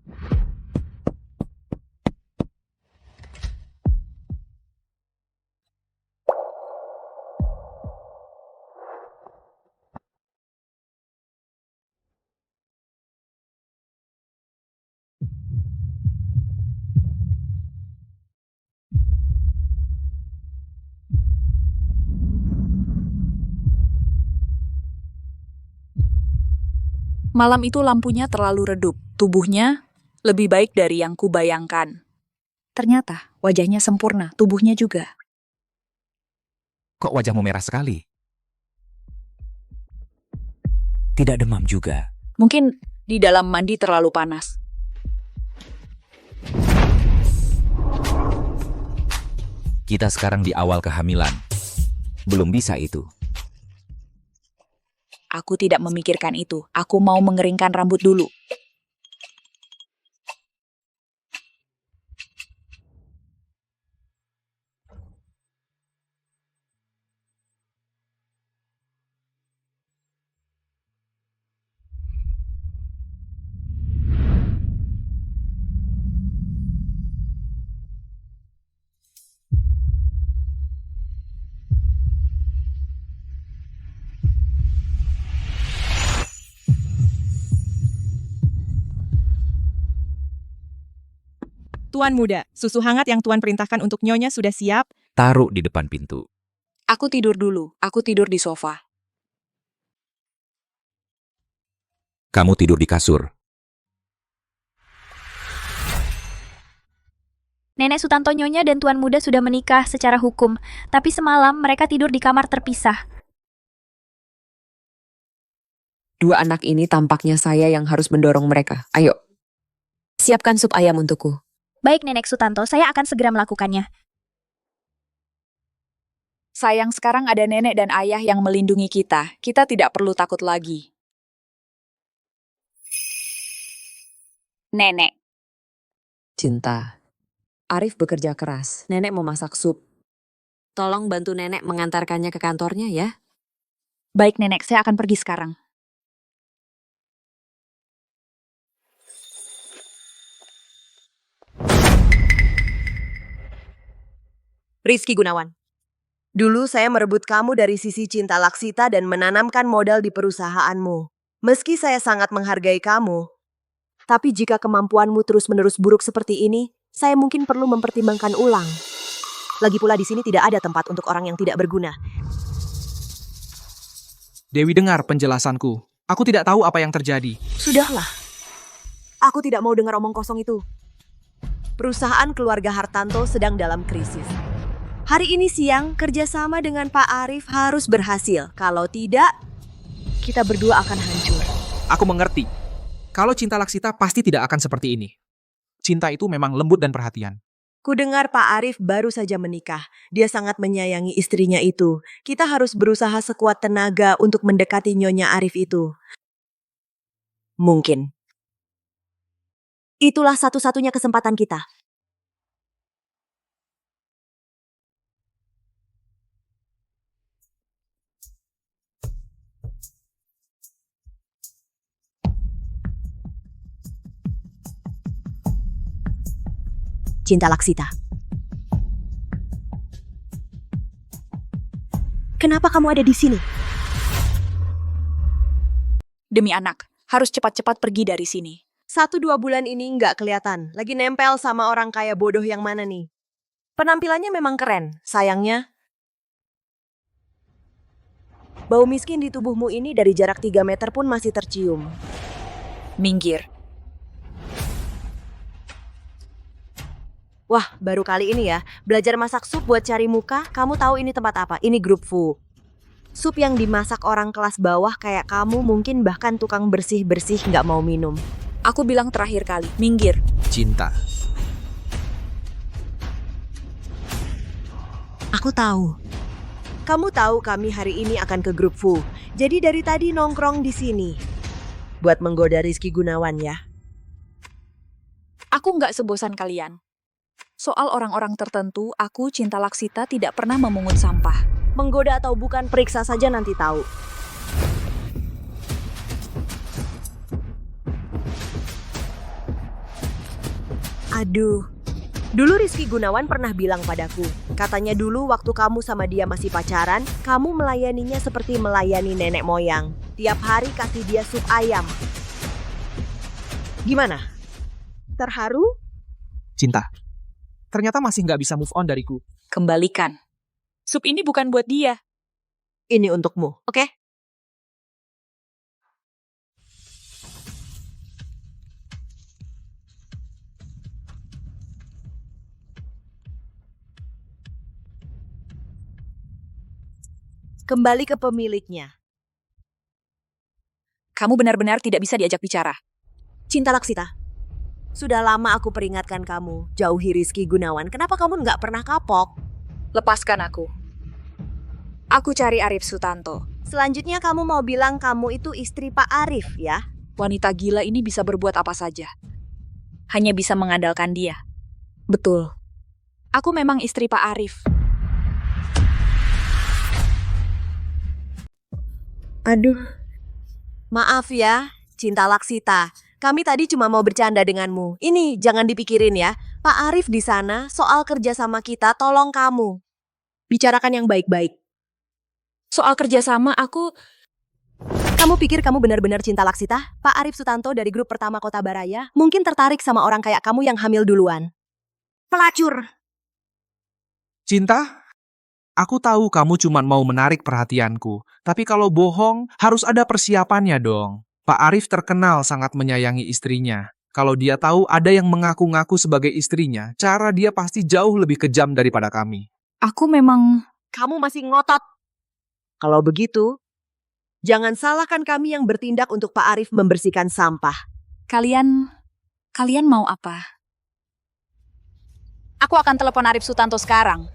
Malam itu lampunya terlalu redup. Tubuhnya lebih baik dari yang kubayangkan. Ternyata wajahnya sempurna, tubuhnya juga. Kok wajahmu merah sekali? Tidak demam juga. Mungkin di dalam mandi terlalu panas. Kita sekarang di awal kehamilan. Belum bisa itu. Aku tidak memikirkan itu. Aku mau mengeringkan rambut dulu. Tuan muda, susu hangat yang Tuan perintahkan untuk Nyonya sudah siap. Taruh di depan pintu. Aku tidur dulu. Aku tidur di sofa. Kamu tidur di kasur. Nenek Sutanto, Nyonya dan Tuan muda sudah menikah secara hukum, tapi semalam mereka tidur di kamar terpisah. Dua anak ini tampaknya saya yang harus mendorong mereka. Ayo. Siapkan sup ayam untukku. Baik Nenek Sutanto, saya akan segera melakukannya. Sayang, sekarang ada nenek dan ayah yang melindungi kita. Kita tidak perlu takut lagi. Nenek. Cinta. Arif bekerja keras. Nenek memasak sup. Tolong bantu nenek mengantarkannya ke kantornya ya. Baik nenek, saya akan pergi sekarang. Rizky Gunawan. Dulu saya merebut kamu dari sisi Cinta Laksita dan menanamkan modal di perusahaanmu. Meski saya sangat menghargai kamu, tapi jika kemampuanmu terus-menerus buruk seperti ini, saya mungkin perlu mempertimbangkan ulang. Lagi pula di sini tidak ada tempat untuk orang yang tidak berguna. Dewi dengar penjelasanku. Aku tidak tahu apa yang terjadi. Sudahlah. Aku tidak mau dengar omong kosong itu. Perusahaan keluarga Hartanto sedang dalam krisis. Hari ini siang, kerjasama dengan Pak Arif harus berhasil. Kalau tidak, kita berdua akan hancur. Aku mengerti. Kalau Cinta Laksita pasti tidak akan seperti ini. Cinta itu memang lembut dan perhatian. Kudengar Pak Arif baru saja menikah. Dia sangat menyayangi istrinya itu. Kita harus berusaha sekuat tenaga untuk mendekati Nyonya Arif itu. Mungkin. Itulah satu-satunya kesempatan kita. Cinta Laksita. Kenapa kamu ada di sini? Demi anak, harus cepat-cepat pergi dari sini. 1-2 bulan ini nggak kelihatan. Lagi nempel sama orang kaya bodoh yang mana nih? Penampilannya memang keren. Sayangnya, Bau miskin di tubuhmu ini dari jarak 3 meter pun masih tercium. Minggir. Wah, baru kali ini ya. Belajar masak sup buat cari muka. Kamu tahu ini tempat apa? Ini grup Fu. Sup yang dimasak orang kelas bawah kayak kamu, mungkin bahkan tukang bersih-bersih nggak mau minum. Aku bilang terakhir kali, minggir. Cinta. Aku tahu. Kamu tahu kami hari ini akan ke grup Fu. Jadi dari tadi nongkrong di sini. Buat menggoda Rizky Gunawan ya. Aku nggak sebosan kalian. Soal orang-orang tertentu, aku, Cinta Laksita, tidak pernah memungut sampah. Menggoda atau bukan, periksa saja nanti tahu. Aduh. Dulu Rizky Gunawan pernah bilang padaku, katanya dulu waktu kamu sama dia masih pacaran, kamu melayaninya seperti melayani nenek moyang. Tiap hari kasih dia sup ayam. Gimana? Terharu? Cinta. Ternyata masih nggak bisa move on dariku. Kembalikan. Sup ini bukan buat dia. Ini untukmu, oke? Kembali ke pemiliknya. Kamu benar-benar tidak bisa diajak bicara. Cinta Laksita, sudah lama aku peringatkan kamu, jauhi Rizky Gunawan. Kenapa kamu nggak pernah kapok? Lepaskan aku. Aku cari Arif Sutanto. Selanjutnya kamu mau bilang kamu itu istri Pak Arif, ya? Wanita gila ini bisa berbuat apa saja. Hanya bisa mengandalkan dia. Betul. Aku memang istri Pak Arif. Aduh. Maaf ya, Cinta Laksita. Kami tadi cuma mau bercanda denganmu. Ini jangan dipikirin ya. Pak Arif di sana, soal kerjasama kita, tolong kamu. Bicarakan yang baik-baik. Soal kerjasama, Kamu pikir kamu benar-benar Cinta Laksita? Pak Arif Sutanto dari grup pertama Kota Baraya mungkin tertarik sama orang kayak kamu yang hamil duluan. Pelacur! Cinta? Aku tahu kamu cuma mau menarik perhatianku, tapi kalau bohong harus ada persiapannya dong. Pak Arif terkenal sangat menyayangi istrinya. Kalau dia tahu ada yang mengaku-ngaku sebagai istrinya, cara dia pasti jauh lebih kejam daripada kami. Aku memang... Kamu masih ngotot. Kalau begitu, jangan salahkan kami yang bertindak untuk Pak Arif membersihkan sampah. Kalian mau apa? Aku akan telepon Arif Sutanto sekarang.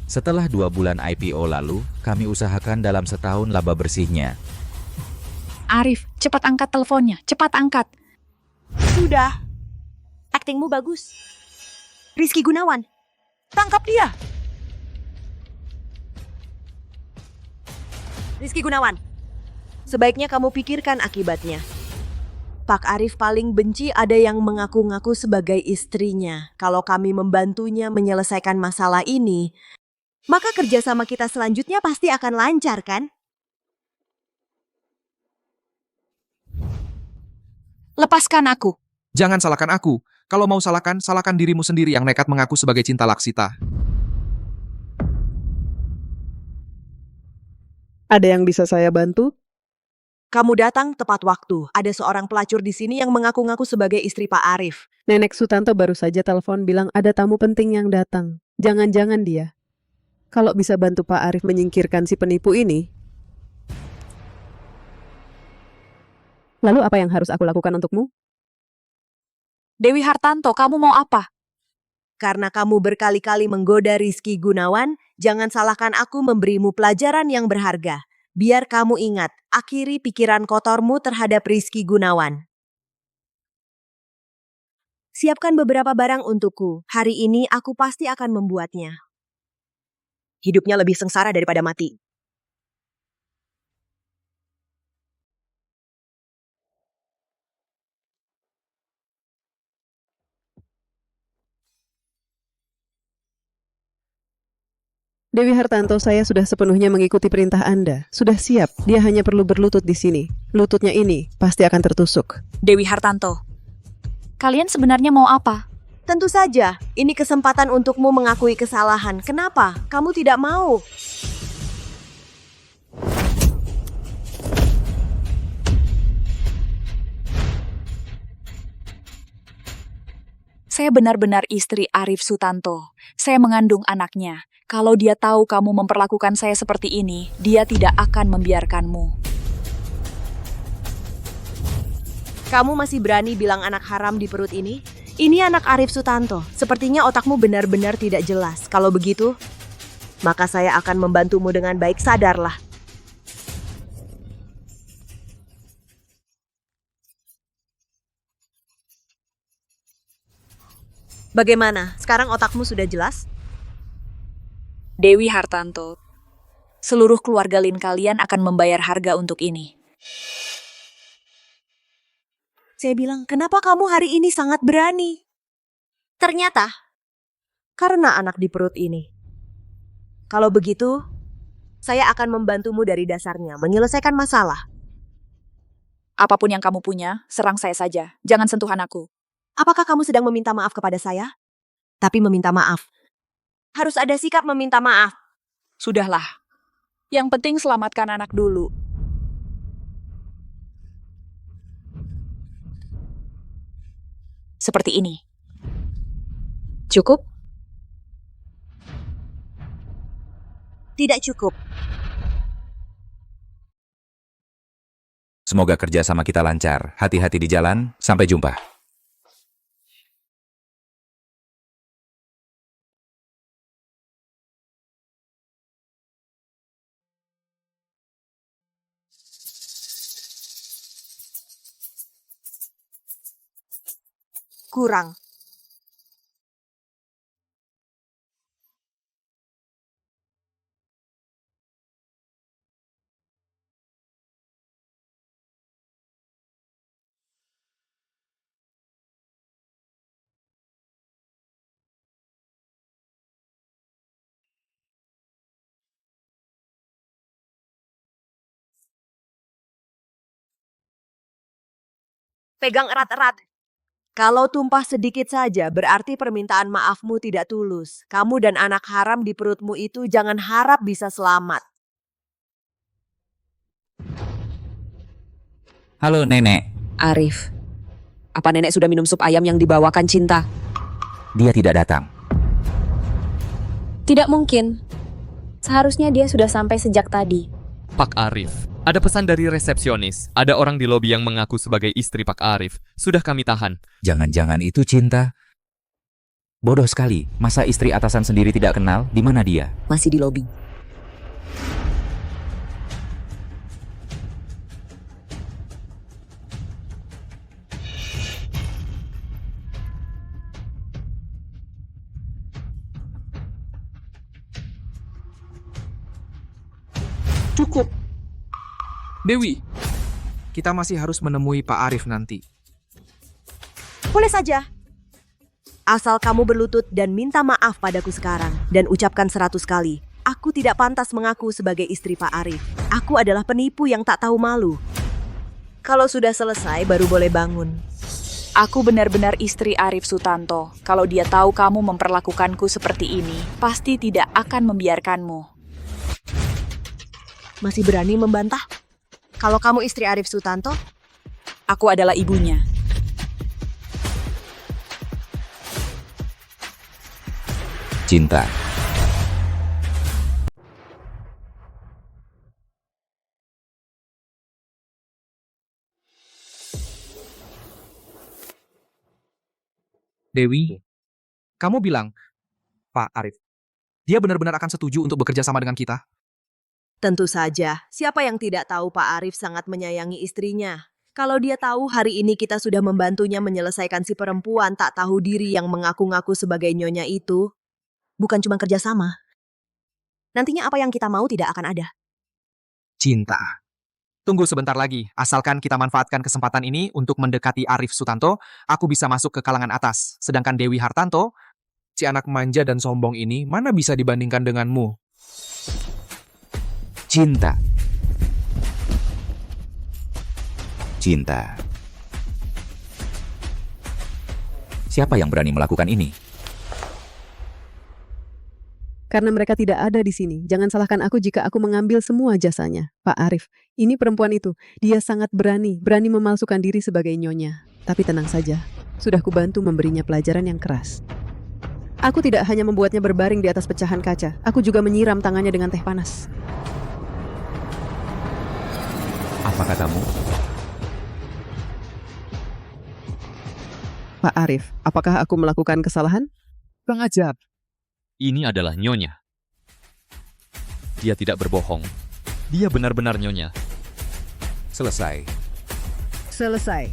Setelah 2 bulan IPO lalu, kami usahakan dalam setahun laba bersihnya. Arif, cepat angkat teleponnya. Cepat angkat. Sudah. Aktingmu bagus. Rizky Gunawan. Tangkap dia. Rizky Gunawan. Sebaiknya kamu pikirkan akibatnya. Pak Arif paling benci ada yang mengaku-ngaku sebagai istrinya. Kalau kami membantunya menyelesaikan masalah ini, maka kerjasama kita selanjutnya pasti akan lancar, kan? Lepaskan aku. Jangan salahkan aku. Kalau mau salahkan dirimu sendiri yang nekat mengaku sebagai Cinta Laksita. Ada yang bisa saya bantu? Kamu datang tepat waktu. Ada seorang pelacur di sini yang mengaku-ngaku sebagai istri Pak Arif. Nenek Sutanto baru saja telepon bilang ada tamu penting yang datang. Jangan-jangan dia. Kalau bisa bantu Pak Arif menyingkirkan si penipu ini. Lalu apa yang harus aku lakukan untukmu? Dewi Hartanto, kamu mau apa? Karena kamu berkali-kali menggoda Rizky Gunawan, jangan salahkan aku memberimu pelajaran yang berharga. Biar kamu ingat, akhiri pikiran kotormu terhadap Rizky Gunawan. Siapkan beberapa barang untukku. Hari ini aku pasti akan membuatnya. Hidupnya lebih sengsara daripada mati. Dewi Hartanto, saya sudah sepenuhnya mengikuti perintah Anda. Sudah siap, dia hanya perlu berlutut di sini. Lututnya ini pasti akan tertusuk. Dewi Hartanto, kalian sebenarnya mau apa? Tentu saja, ini kesempatan untukmu mengakui kesalahan. Kenapa? Kamu tidak mau. Saya benar-benar istri Arif Sutanto. Saya mengandung anaknya. Kalau dia tahu kamu memperlakukan saya seperti ini, dia tidak akan membiarkanmu. Kamu masih berani bilang anak haram di perut ini? Ini anak Arif Sutanto. Sepertinya otakmu benar-benar tidak jelas. Kalau begitu, maka saya akan membantumu dengan baik. Sadarlah. Bagaimana? Sekarang otakmu sudah jelas? Dewi Hartanto, seluruh keluarga Lin kalian akan membayar harga untuk ini. Saya bilang, kenapa kamu hari ini sangat berani? Ternyata, karena anak di perut ini. Kalau begitu, saya akan membantumu dari dasarnya, menyelesaikan masalah. Apapun yang kamu punya, serang saya saja. Jangan sentuh anakku. Apakah kamu sedang meminta maaf kepada saya? Tapi meminta maaf. Harus ada sikap meminta maaf. Sudahlah. Yang penting selamatkan anak dulu. Seperti ini. Cukup? Tidak cukup. Semoga kerjasama kita lancar. Hati-hati di jalan. Sampai jumpa. Kurang. Pegang erat-erat. Kalau tumpah sedikit saja, berarti permintaan maafmu tidak tulus. Kamu dan anak haram di perutmu itu jangan harap bisa selamat. Halo, Nenek. Arif, apa nenek sudah minum sup ayam yang dibawakan Cinta? Dia tidak datang. Tidak mungkin. Seharusnya dia sudah sampai sejak tadi. Pak Arif, ada pesan dari resepsionis. Ada orang di lobi yang mengaku sebagai istri Pak Arif. Sudah kami tahan. Jangan-jangan itu Cinta. Bodoh sekali. Masa istri atasan sendiri tidak kenal? Di mana dia? Masih di lobi. Cukup. Dewi, kita masih harus menemui Pak Arif nanti. Boleh saja. Asal kamu berlutut dan minta maaf padaku sekarang. Dan ucapkan 100 kali. Aku tidak pantas mengaku sebagai istri Pak Arif. Aku adalah penipu yang tak tahu malu. Kalau sudah selesai baru boleh bangun. Aku benar-benar istri Arif Sutanto. Kalau dia tahu kamu memperlakukanku seperti ini, pasti tidak akan membiarkanmu. Masih berani membantah? Kalau kamu istri Arif Sutanto? Aku adalah ibunya. Cinta. Dewi, kamu bilang, Pak Arif, dia benar-benar akan setuju untuk bekerja sama dengan kita? Tentu saja, siapa yang tidak tahu Pak Arif sangat menyayangi istrinya. Kalau dia tahu hari ini kita sudah membantunya menyelesaikan si perempuan tak tahu diri yang mengaku-ngaku sebagai nyonya itu, bukan cuma kerjasama. Nantinya apa yang kita mau tidak akan ada. Cinta. Tunggu sebentar lagi, asalkan kita manfaatkan kesempatan ini untuk mendekati Arif Sutanto, aku bisa masuk ke kalangan atas. Sedangkan Dewi Hartanto, si anak manja dan sombong ini, mana bisa dibandingkan denganmu? Cinta. Cinta. Siapa yang berani melakukan ini? Karena mereka tidak ada di sini. Jangan salahkan aku jika aku mengambil semua jasanya. Pak Arif, ini perempuan itu. Dia sangat berani memalsukan diri sebagai nyonya. Tapi tenang saja, sudah kubantu memberinya pelajaran yang keras. Aku tidak hanya membuatnya berbaring di atas pecahan kaca, aku juga menyiram tangannya dengan teh panas. Apa katamu? Pak Arif, apakah aku melakukan kesalahan? Kurang ajar. Ini adalah nyonya. Dia tidak berbohong. Dia benar-benar nyonya. Selesai. Selesai.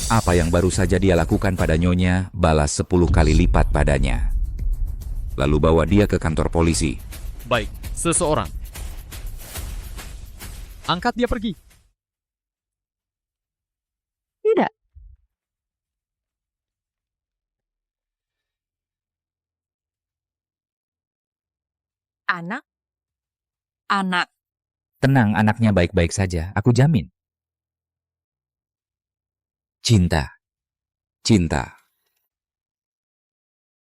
Apa yang baru saja dia lakukan pada nyonya, balas 10 kali lipat padanya. Lalu bawa dia ke kantor polisi. Baik, seseorang. Angkat dia pergi. Tidak. Anak? Anak. Tenang, anaknya baik-baik saja, aku jamin. Cinta. Cinta.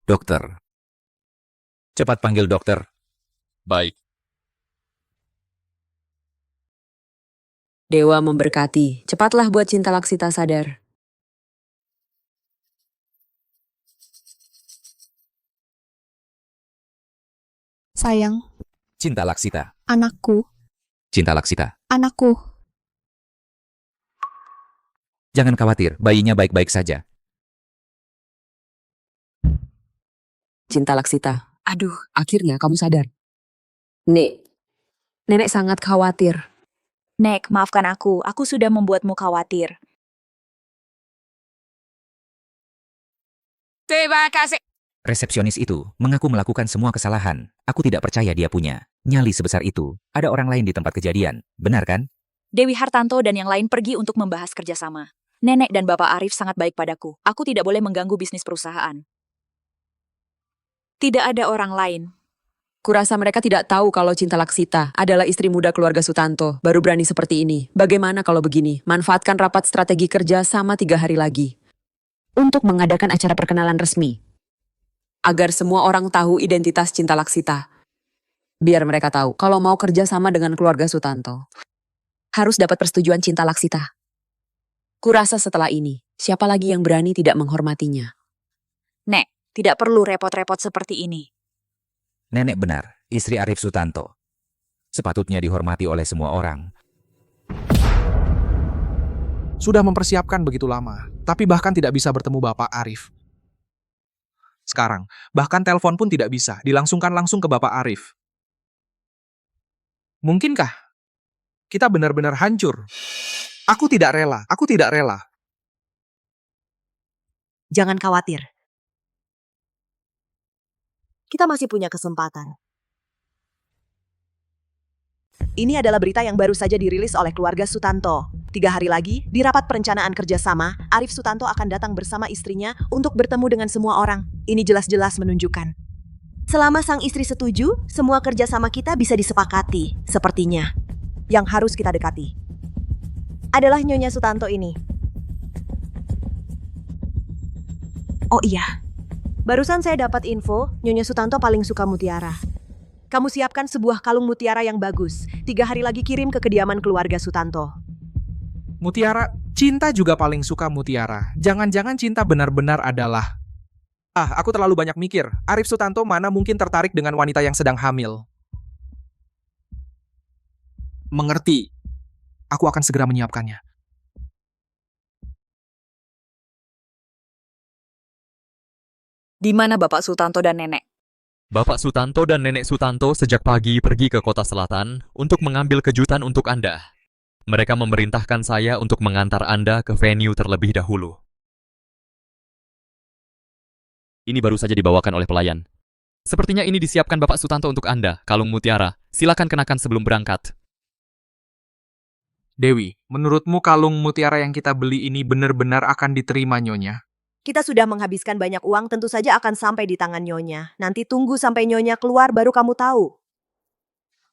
Dokter. Cepat panggil dokter. Baik. Dewa memberkati. Cepatlah buat Cinta Laksita sadar. Sayang, Cinta Laksita. anakku, Cinta Laksita. anakku. Jangan khawatir, bayinya baik-baik saja. Cinta Laksita. Aduh, Akhirnya kamu sadar. Nek, nenek sangat khawatir. Nek, maafkan aku. Aku sudah membuatmu khawatir. Terima kasih. Resepsionis itu mengaku melakukan semua kesalahan. Aku tidak percaya dia punya nyali sebesar itu. Ada orang lain di tempat kejadian, benar kan? Dewi Hartanto dan yang lain pergi untuk membahas kerjasama. Nenek dan Bapak Arif sangat baik padaku. Aku tidak boleh mengganggu bisnis perusahaan. Tidak ada orang lain. Kurasa mereka tidak tahu kalau Cinta Laksita adalah istri muda keluarga Sutanto. Baru berani seperti ini. Bagaimana kalau begini? Manfaatkan rapat strategi kerja sama 3 hari lagi. Untuk mengadakan acara perkenalan resmi. Agar semua orang tahu identitas Cinta Laksita. Biar mereka tahu kalau mau kerja sama dengan keluarga Sutanto. Harus dapat persetujuan Cinta Laksita. Kurasa setelah ini, siapa lagi yang berani tidak menghormatinya? Nek, tidak perlu repot-repot seperti ini. Nenek benar, istri Arif Sutanto. Sepatutnya dihormati oleh semua orang. Sudah mempersiapkan begitu lama, tapi bahkan tidak bisa bertemu Bapak Arif. Sekarang, bahkan telepon pun tidak bisa, dilangsungkan langsung ke Bapak Arif. Mungkinkah kita benar-benar hancur? Aku tidak rela, aku tidak rela. Jangan khawatir. Kita masih punya kesempatan. Ini adalah berita yang baru saja dirilis oleh keluarga Sutanto. 3 hari lagi, di rapat perencanaan kerjasama, Arif Sutanto akan datang bersama istrinya untuk bertemu dengan semua orang. Ini jelas-jelas menunjukkan. Selama sang istri setuju, semua kerjasama kita bisa disepakati. Sepertinya, yang harus kita dekati adalah Nyonya Sutanto ini. Oh iya, barusan saya dapat info, Nyonya Sutanto paling suka mutiara. Kamu siapkan sebuah kalung mutiara yang bagus. 3 hari lagi kirim ke kediaman keluarga Sutanto. Mutiara, Cinta juga paling suka mutiara. Jangan-jangan Cinta benar-benar adalah... aku terlalu banyak mikir. Arif Sutanto mana mungkin tertarik dengan wanita yang sedang hamil. Mengerti. Aku akan segera menyiapkannya. Di mana Bapak Sutanto dan Nenek? Bapak Sutanto dan Nenek Sutanto sejak pagi pergi ke kota selatan untuk mengambil kejutan untuk Anda. Mereka memerintahkan saya untuk mengantar Anda ke venue terlebih dahulu. Ini baru saja dibawakan oleh pelayan. Sepertinya ini disiapkan Bapak Sutanto untuk Anda, kalung mutiara. Silakan kenakan sebelum berangkat. Dewi, menurutmu kalung mutiara yang kita beli ini benar-benar akan diterima Nyonya? Kita sudah menghabiskan banyak uang, tentu saja akan sampai di tangan Nyonya. Nanti tunggu sampai Nyonya keluar baru kamu tahu.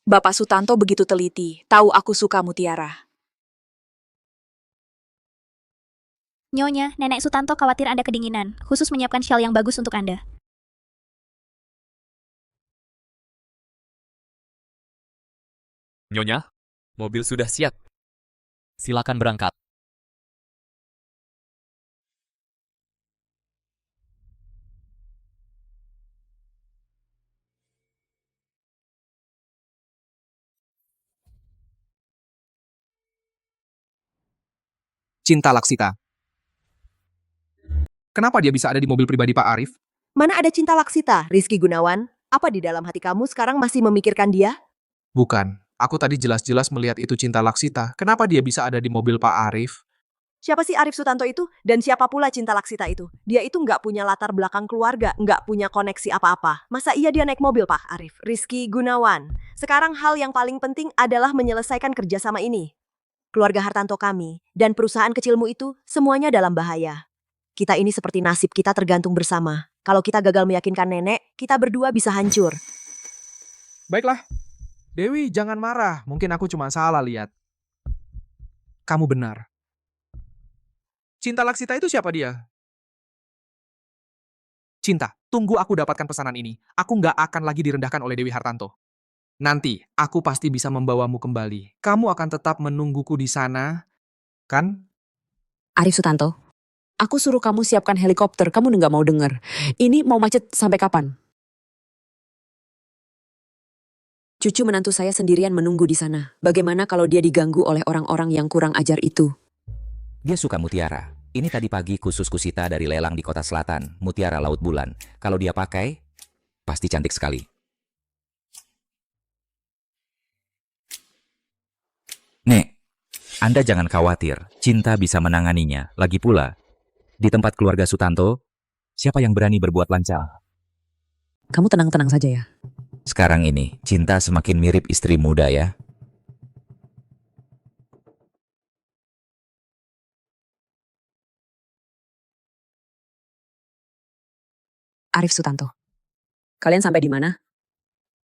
Bapak Sutanto begitu teliti, tahu aku suka mutiara. Nyonya, Nenek Sutanto khawatir Anda kedinginan, khusus menyiapkan shawl yang bagus untuk Anda. Nyonya, mobil sudah siap. Silakan berangkat. Cinta Laksita. Kenapa dia bisa ada di mobil pribadi Pak Arif? Mana ada Cinta Laksita, Rizky Gunawan? Apa di dalam hati kamu sekarang masih memikirkan dia? Bukan. Aku tadi jelas-jelas melihat itu Cinta Laksita. Kenapa dia bisa ada di mobil Pak Arif? Siapa sih Arif Sutanto itu? Dan siapa pula Cinta Laksita itu? Dia itu nggak punya latar belakang keluarga, nggak punya koneksi apa-apa. Masa iya dia naik mobil, Pak Arif? Rizky Gunawan. Sekarang hal yang paling penting adalah menyelesaikan kerjasama ini. Keluarga Hartanto kami dan perusahaan kecilmu itu semuanya dalam bahaya. Kita ini seperti nasib kita tergantung bersama. Kalau kita gagal meyakinkan nenek, kita berdua bisa hancur. Baiklah. Dewi, jangan marah. Mungkin aku cuma salah lihat. Kamu benar. Cinta Laksita itu siapa dia? Cinta, tunggu aku dapatkan pesanan ini. Aku nggak akan lagi direndahkan oleh Dewi Hartanto. Nanti, aku pasti bisa membawamu kembali. Kamu akan tetap menungguku di sana, kan? Arif Sutanto, aku suruh kamu siapkan helikopter, kamu nggak mau dengar. Ini mau macet sampai kapan? Cucu menantu saya sendirian menunggu di sana. Bagaimana kalau dia diganggu oleh orang-orang yang kurang ajar itu? Dia suka mutiara. Ini tadi pagi khusus kusita dari lelang di Kota Selatan, mutiara laut bulan. Kalau dia pakai, pasti cantik sekali. Nek, Anda jangan khawatir, Cinta bisa menanganinya. Lagi pula, di tempat keluarga Sutanto, siapa yang berani berbuat lancang? Kamu tenang-tenang saja ya. Sekarang ini, Cinta semakin mirip istri muda ya. Arif Sutanto, kalian sampai di mana?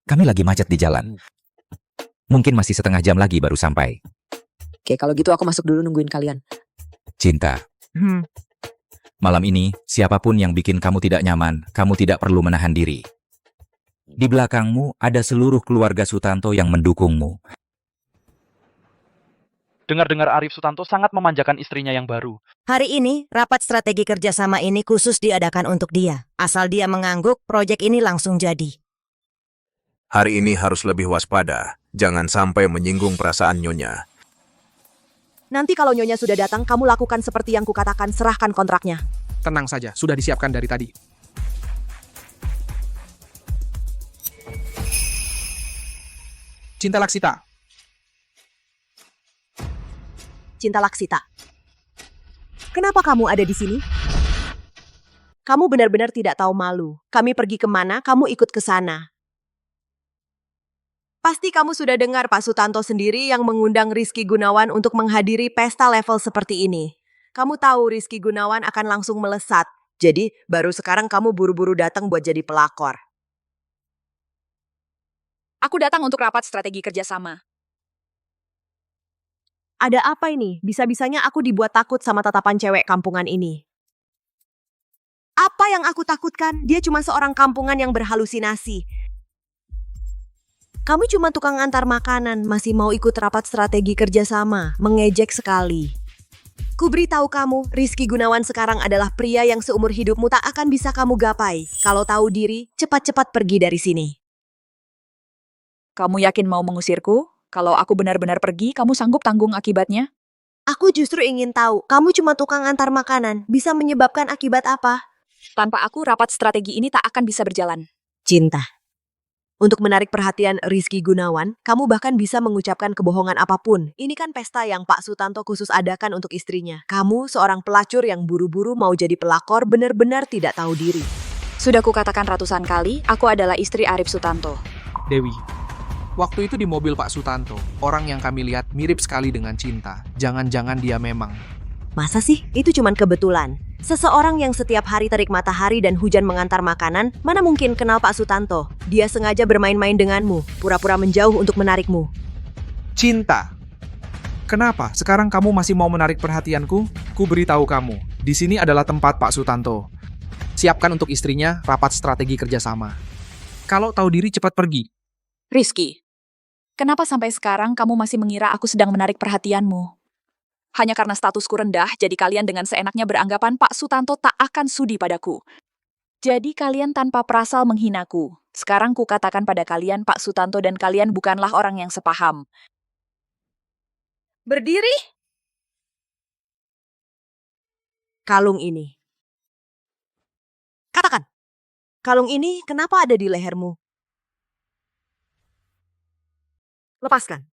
Kami lagi macet di jalan. Mungkin masih setengah jam lagi baru sampai. Oke, kalau gitu aku masuk dulu nungguin kalian. Cinta. Malam ini, siapapun yang bikin kamu tidak nyaman, kamu tidak perlu menahan diri. Di belakangmu ada seluruh keluarga Sutanto yang mendukungmu. Dengar-dengar Arif Sutanto sangat memanjakan istrinya yang baru. Hari ini, rapat strategi kerjasama ini khusus diadakan untuk dia. Asal dia mengangguk, proyek ini langsung jadi. Hari ini harus lebih waspada. Jangan sampai menyinggung perasaan Nyonya. Nanti kalau Nyonya sudah datang, kamu lakukan seperti yang kukatakan, serahkan kontraknya. Tenang saja, sudah disiapkan dari tadi. Cinta Laksita. Cinta Laksita. Kenapa kamu ada di sini? Kamu benar-benar tidak tahu malu. Kami pergi kemana, kamu ikut ke sana. Pasti kamu sudah dengar Pak Sutanto sendiri yang mengundang Rizky Gunawan untuk menghadiri pesta level seperti ini. Kamu tahu Rizky Gunawan akan langsung melesat. Jadi, baru sekarang kamu buru-buru datang buat jadi pelakor. Aku datang untuk rapat strategi kerjasama. Ada apa ini? Bisa-bisanya aku dibuat takut sama tatapan cewek kampungan ini. Apa yang aku takutkan? Dia cuma seorang kampungan yang berhalusinasi. Kamu cuma tukang antar makanan, masih mau ikut rapat strategi kerjasama. Mengejek sekali. Ku beritahu kamu, Rizky Gunawan sekarang adalah pria yang seumur hidupmu tak akan bisa kamu gapai. Kalau tahu diri, cepat-cepat pergi dari sini. Kamu yakin mau mengusirku? Kalau aku benar-benar pergi, kamu sanggup tanggung akibatnya? Aku justru ingin tahu, kamu cuma tukang antar makanan, bisa menyebabkan akibat apa? Tanpa aku, rapat strategi ini tak akan bisa berjalan. Cinta. Untuk menarik perhatian Rizky Gunawan, kamu bahkan bisa mengucapkan kebohongan apapun. Ini kan pesta yang Pak Sutanto khusus adakan untuk istrinya. Kamu seorang pelacur yang buru-buru mau jadi pelakor, benar-benar tidak tahu diri. Sudah kukatakan ratusan kali, aku adalah istri Arif Sutanto. Dewi, waktu itu di mobil Pak Sutanto, orang yang kami lihat mirip sekali dengan Cinta. Jangan-jangan dia memang. Masa sih? Itu cuman kebetulan. Seseorang yang setiap hari terik matahari dan hujan mengantar makanan, mana mungkin kenal Pak Sutanto? Dia sengaja bermain-main denganmu, pura-pura menjauh untuk menarikmu. Cinta. Kenapa? Sekarang kamu masih mau menarik perhatianku? Ku beritahu kamu, di sini adalah tempat Pak Sutanto. Siapkan untuk istrinya rapat strategi kerjasama. Kalau tahu diri cepat pergi. Rizky, kenapa sampai sekarang kamu masih mengira aku sedang menarik perhatianmu? Hanya karena statusku rendah, jadi kalian dengan seenaknya beranggapan Pak Sutanto tak akan sudi padaku. Jadi kalian tanpa perasal menghinaku. Sekarang ku katakan pada kalian Pak Sutanto dan kalian bukanlah orang yang sepaham. Berdiri. Kalung ini. Katakan, kalung ini kenapa ada di lehermu? Lepaskan.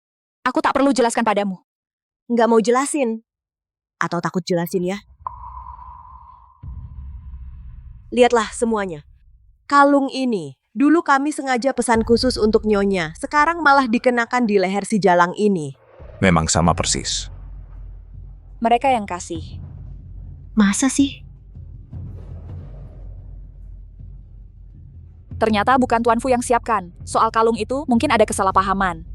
Aku tak perlu jelaskan padamu. Nggak mau jelasin. Atau takut jelasin ya? Lihatlah semuanya. Kalung ini, dulu kami sengaja pesan khusus untuk Nyonya. Sekarang malah dikenakan di leher si Jalang ini. Memang sama persis. Mereka yang kasih. Masa sih? Ternyata bukan Tuan Fu yang siapkan. Soal kalung itu mungkin ada kesalahpahaman.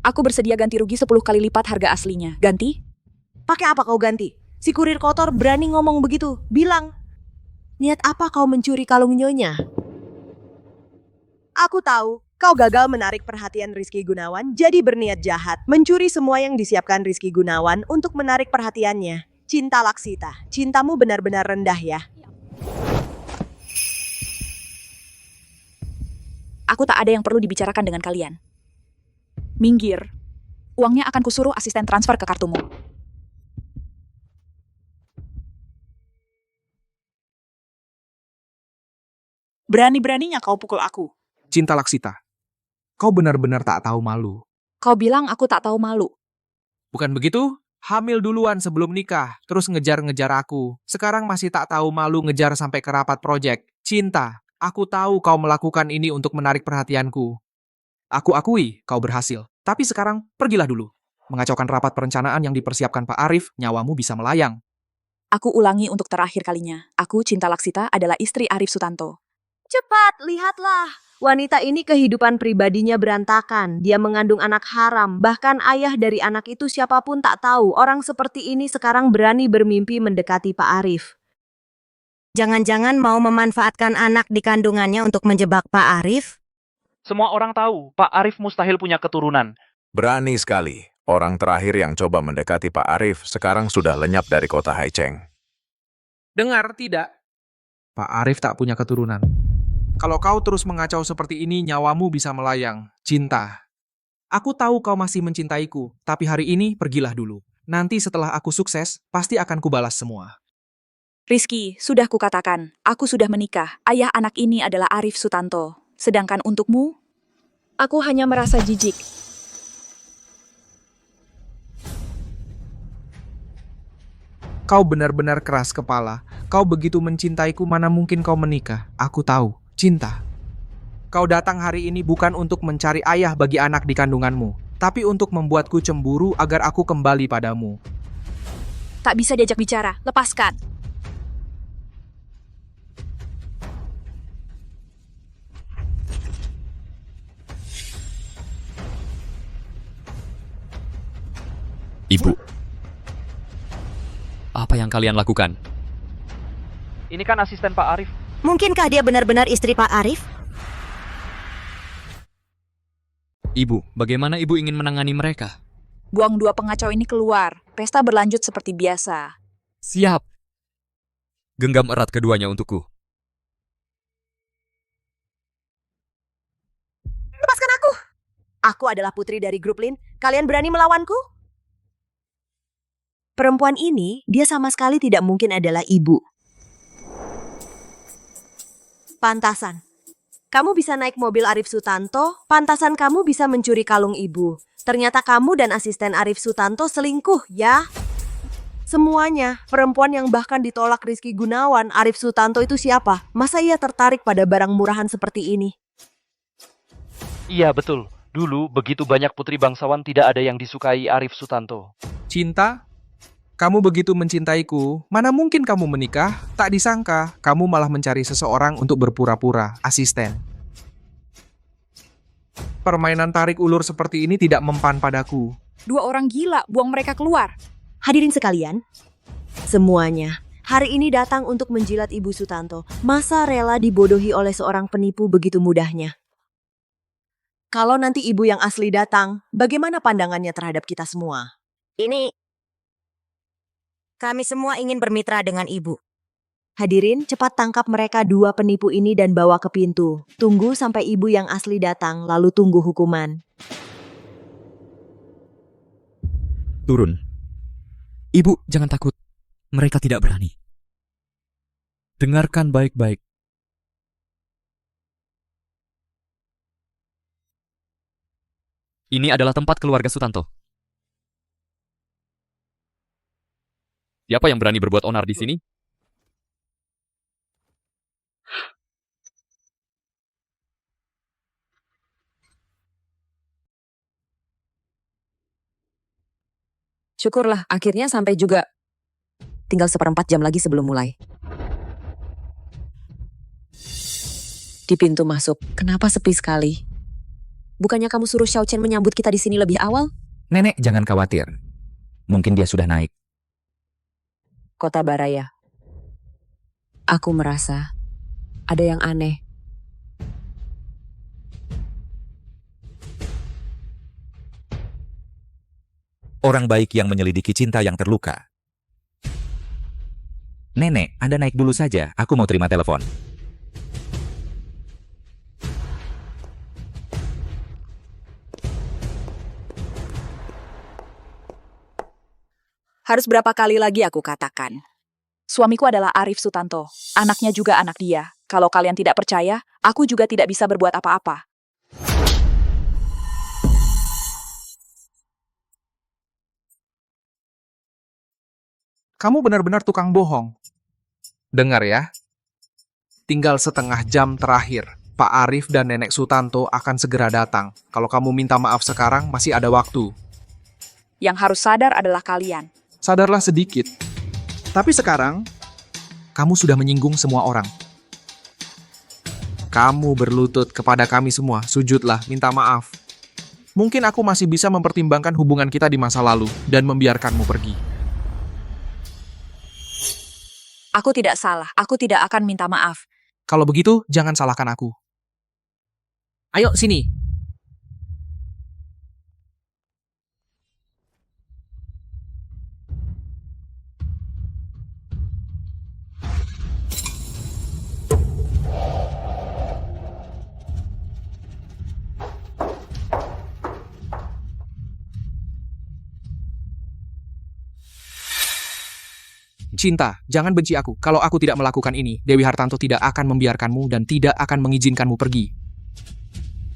Aku bersedia ganti rugi 10 kali lipat harga aslinya. Ganti? Pakai apa kau ganti? Si kurir kotor berani ngomong begitu. Bilang, niat apa kau mencuri kalung Nyonya? Aku tahu, kau gagal menarik perhatian Rizky Gunawan, jadi berniat jahat. Mencuri semua yang disiapkan Rizky Gunawan untuk menarik perhatiannya. Cinta Laksita, cintamu benar-benar rendah ya. Aku tak ada yang perlu dibicarakan dengan kalian. Minggir. Uangnya akan kusuruh asisten transfer ke kartumu. Berani-beraninya kau pukul aku. Cinta Laksita, kau benar-benar tak tahu malu. Kau bilang aku tak tahu malu. Bukan begitu? Hamil duluan sebelum nikah, terus ngejar-ngejar aku. Sekarang masih tak tahu malu ngejar sampai ke rapat proyek. Cinta, aku tahu kau melakukan ini untuk menarik perhatianku. Aku akui kau berhasil. Tapi sekarang pergilah dulu. Mengacaukan rapat perencanaan yang dipersiapkan Pak Arif, nyawamu bisa melayang. Aku ulangi untuk terakhir kalinya. Aku, Cinta Laksita, adalah istri Arif Sutanto. Cepat, lihatlah. Wanita ini kehidupan pribadinya berantakan. Dia mengandung anak haram. Bahkan ayah dari anak itu siapapun tak tahu. Orang seperti ini sekarang berani bermimpi mendekati Pak Arif. Jangan-jangan mau memanfaatkan anak di kandungannya untuk menjebak Pak Arif? Semua orang tahu, Pak Arif mustahil punya keturunan. Berani sekali. Orang terakhir yang coba mendekati Pak Arif sekarang sudah lenyap dari kota Haicheng. Dengar tidak? Pak Arif tak punya keturunan. Kalau kau terus mengacau seperti ini, nyawamu bisa melayang. Cinta. Aku tahu kau masih mencintaiku, tapi hari ini pergilah dulu. Nanti setelah aku sukses, pasti akan kubalas semua. Rizky, sudah kukatakan, aku sudah menikah. Ayah anak ini adalah Arif Sutanto. Sedangkan untukmu, aku hanya merasa jijik. Kau benar-benar keras kepala. Kau begitu mencintaiku, mana mungkin kau menikah. Aku tahu, cinta. Kau datang hari ini bukan untuk mencari ayah bagi anak di kandunganmu, tapi untuk membuatku cemburu agar aku kembali padamu. Tak bisa diajak bicara, lepaskan. Ibu, apa yang kalian lakukan? Ini kan asisten Pak Arif. Mungkinkah dia benar-benar istri Pak Arif? Ibu, bagaimana ibu ingin menangani mereka? Buang dua pengacau ini keluar. Pesta berlanjut seperti biasa. Siap. Genggam erat keduanya untukku. Lepaskan aku! Aku adalah putri dari grup Lin. Kalian berani melawanku? Perempuan ini, dia sama sekali tidak mungkin adalah ibu. Pantasan. Kamu bisa naik mobil Arif Sutanto, pantasan kamu bisa mencuri kalung ibu. Ternyata kamu dan asisten Arif Sutanto selingkuh, ya? Semuanya, perempuan yang bahkan ditolak Rizky Gunawan, Arif Sutanto itu siapa? Masa ia tertarik pada barang murahan seperti ini? Iya, betul. Dulu, begitu banyak putri bangsawan tidak ada yang disukai Arif Sutanto. Cinta? Kamu begitu mencintaiku, mana mungkin kamu menikah? Tak disangka, kamu malah mencari seseorang untuk berpura-pura, asisten. Permainan tarik ulur seperti ini tidak mempan padaku. 2 orang gila, buang mereka keluar. Hadirin sekalian, semuanya hari ini datang untuk menjilat Ibu Sutanto. Masa rela dibodohi oleh seorang penipu begitu mudahnya? Kalau nanti ibu yang asli datang, bagaimana pandangannya terhadap kita semua? Ini kami semua ingin bermitra dengan ibu. Hadirin, cepat tangkap mereka 2 penipu ini dan bawa ke pintu. Tunggu sampai ibu yang asli datang, lalu tunggu hukuman. Turun. Ibu, jangan takut. Mereka tidak berani. Dengarkan baik-baik. Ini adalah tempat keluarga Sutanto. Siapa yang berani berbuat onar di sini? Syukurlah, akhirnya sampai juga. Tinggal 1/4 jam lagi sebelum mulai. Di pintu masuk, kenapa sepi sekali? Bukannya kamu suruh Xiao Chen menyambut kita di sini lebih awal? Nenek, jangan khawatir. Mungkin dia sudah naik. Kota Baraya. Aku merasa ada yang aneh. Orang baik yang menyelidiki cinta yang terluka. Nenek, Anda naik dulu saja. Aku mau terima telepon. Harus berapa kali lagi aku katakan? Suamiku adalah Arif Sutanto. Anaknya juga anak dia. Kalau kalian tidak percaya, aku juga tidak bisa berbuat apa-apa. Kamu benar-benar tukang bohong. Dengar ya. Tinggal setengah jam terakhir. Pak Arif dan Nenek Sutanto akan segera datang. Kalau kamu minta maaf sekarang, masih ada waktu. Yang harus sadar adalah kalian. Sadarlah sedikit. Tapi sekarang, kamu sudah menyinggung semua orang. Kamu berlutut kepada kami semua. Sujudlah, minta maaf. Mungkin aku masih bisa mempertimbangkan hubungan kita di masa lalu dan membiarkanmu pergi. Aku tidak salah. Aku tidak akan minta maaf. Kalau begitu, jangan salahkan aku. Ayo, sini. Cinta, jangan benci aku. Kalau aku tidak melakukan ini, Dewi Hartanto tidak akan membiarkanmu dan tidak akan mengizinkanmu pergi.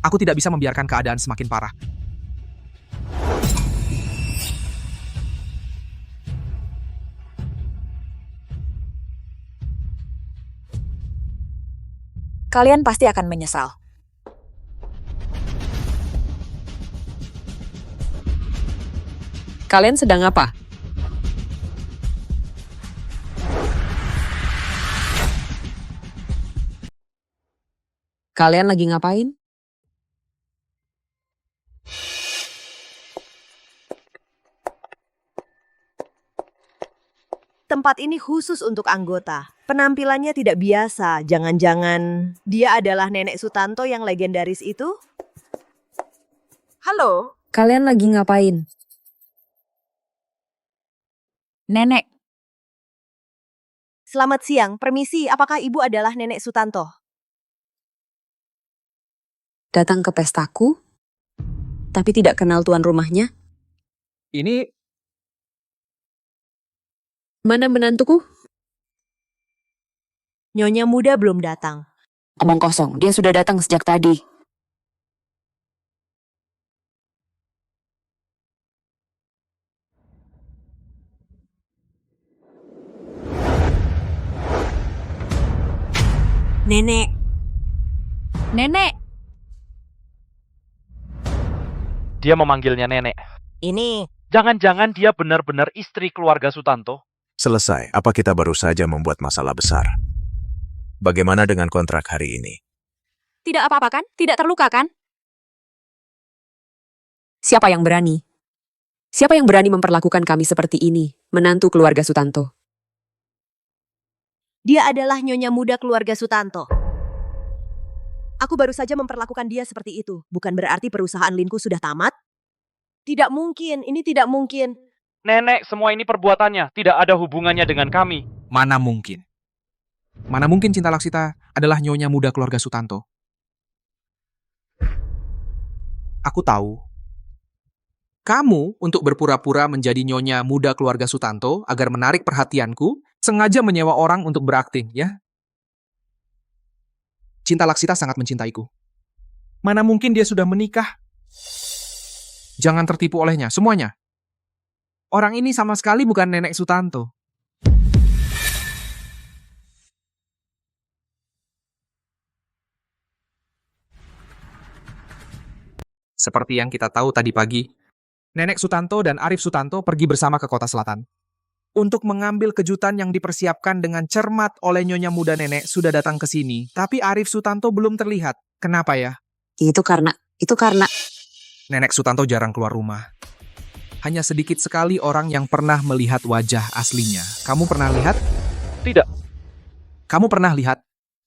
Aku tidak bisa membiarkan keadaan semakin parah. Kalian pasti akan menyesal. Kalian sedang apa? Kalian lagi ngapain? Tempat ini khusus untuk anggota. Penampilannya tidak biasa. Jangan-jangan dia adalah Nenek Sutanto yang legendaris itu? Halo? Kalian lagi ngapain? Nenek. Selamat siang, permisi, apakah ibu adalah Nenek Sutanto? Datang ke pestaku, tapi tidak kenal tuan rumahnya? Ini... Mana menantuku? Nyonya muda belum datang. Omong kosong, dia sudah datang sejak tadi. Nenek. Nenek. Dia memanggilnya nenek. Ini... Jangan-jangan dia benar-benar istri keluarga Sutanto? Selesai, apa kita baru saja membuat masalah besar? Bagaimana dengan kontrak hari ini? Tidak apa-apa kan? Tidak terluka kan? Siapa yang berani? Siapa yang berani memperlakukan kami seperti ini, menantu keluarga Sutanto? Dia adalah nyonya muda keluarga Sutanto. Aku baru saja memperlakukan dia seperti itu. Bukan berarti perusahaan Linku sudah tamat. Tidak mungkin, ini tidak mungkin. Nenek, semua ini perbuatannya. Tidak ada hubungannya dengan kami. Mana mungkin? Mana mungkin Cinta Laksita adalah nyonya muda keluarga Sutanto? Aku tahu. Kamu, untuk berpura-pura menjadi nyonya muda keluarga Sutanto agar menarik perhatianku, sengaja menyewa orang untuk berakting, ya? Cinta Laksita sangat mencintaiku. Mana mungkin dia sudah menikah? Jangan tertipu olehnya, semuanya. Orang ini sama sekali bukan nenek Sutanto. Seperti yang kita tahu tadi pagi, Nenek Sutanto dan Arif Sutanto pergi bersama ke kota selatan. Untuk mengambil kejutan yang dipersiapkan dengan cermat oleh nyonya muda nenek sudah datang ke sini, tapi Arif Sutanto belum terlihat. Kenapa ya? Itu karena Nenek Sutanto jarang keluar rumah. Hanya sedikit sekali orang yang pernah melihat wajah aslinya. Kamu pernah lihat? Tidak. Kamu pernah lihat?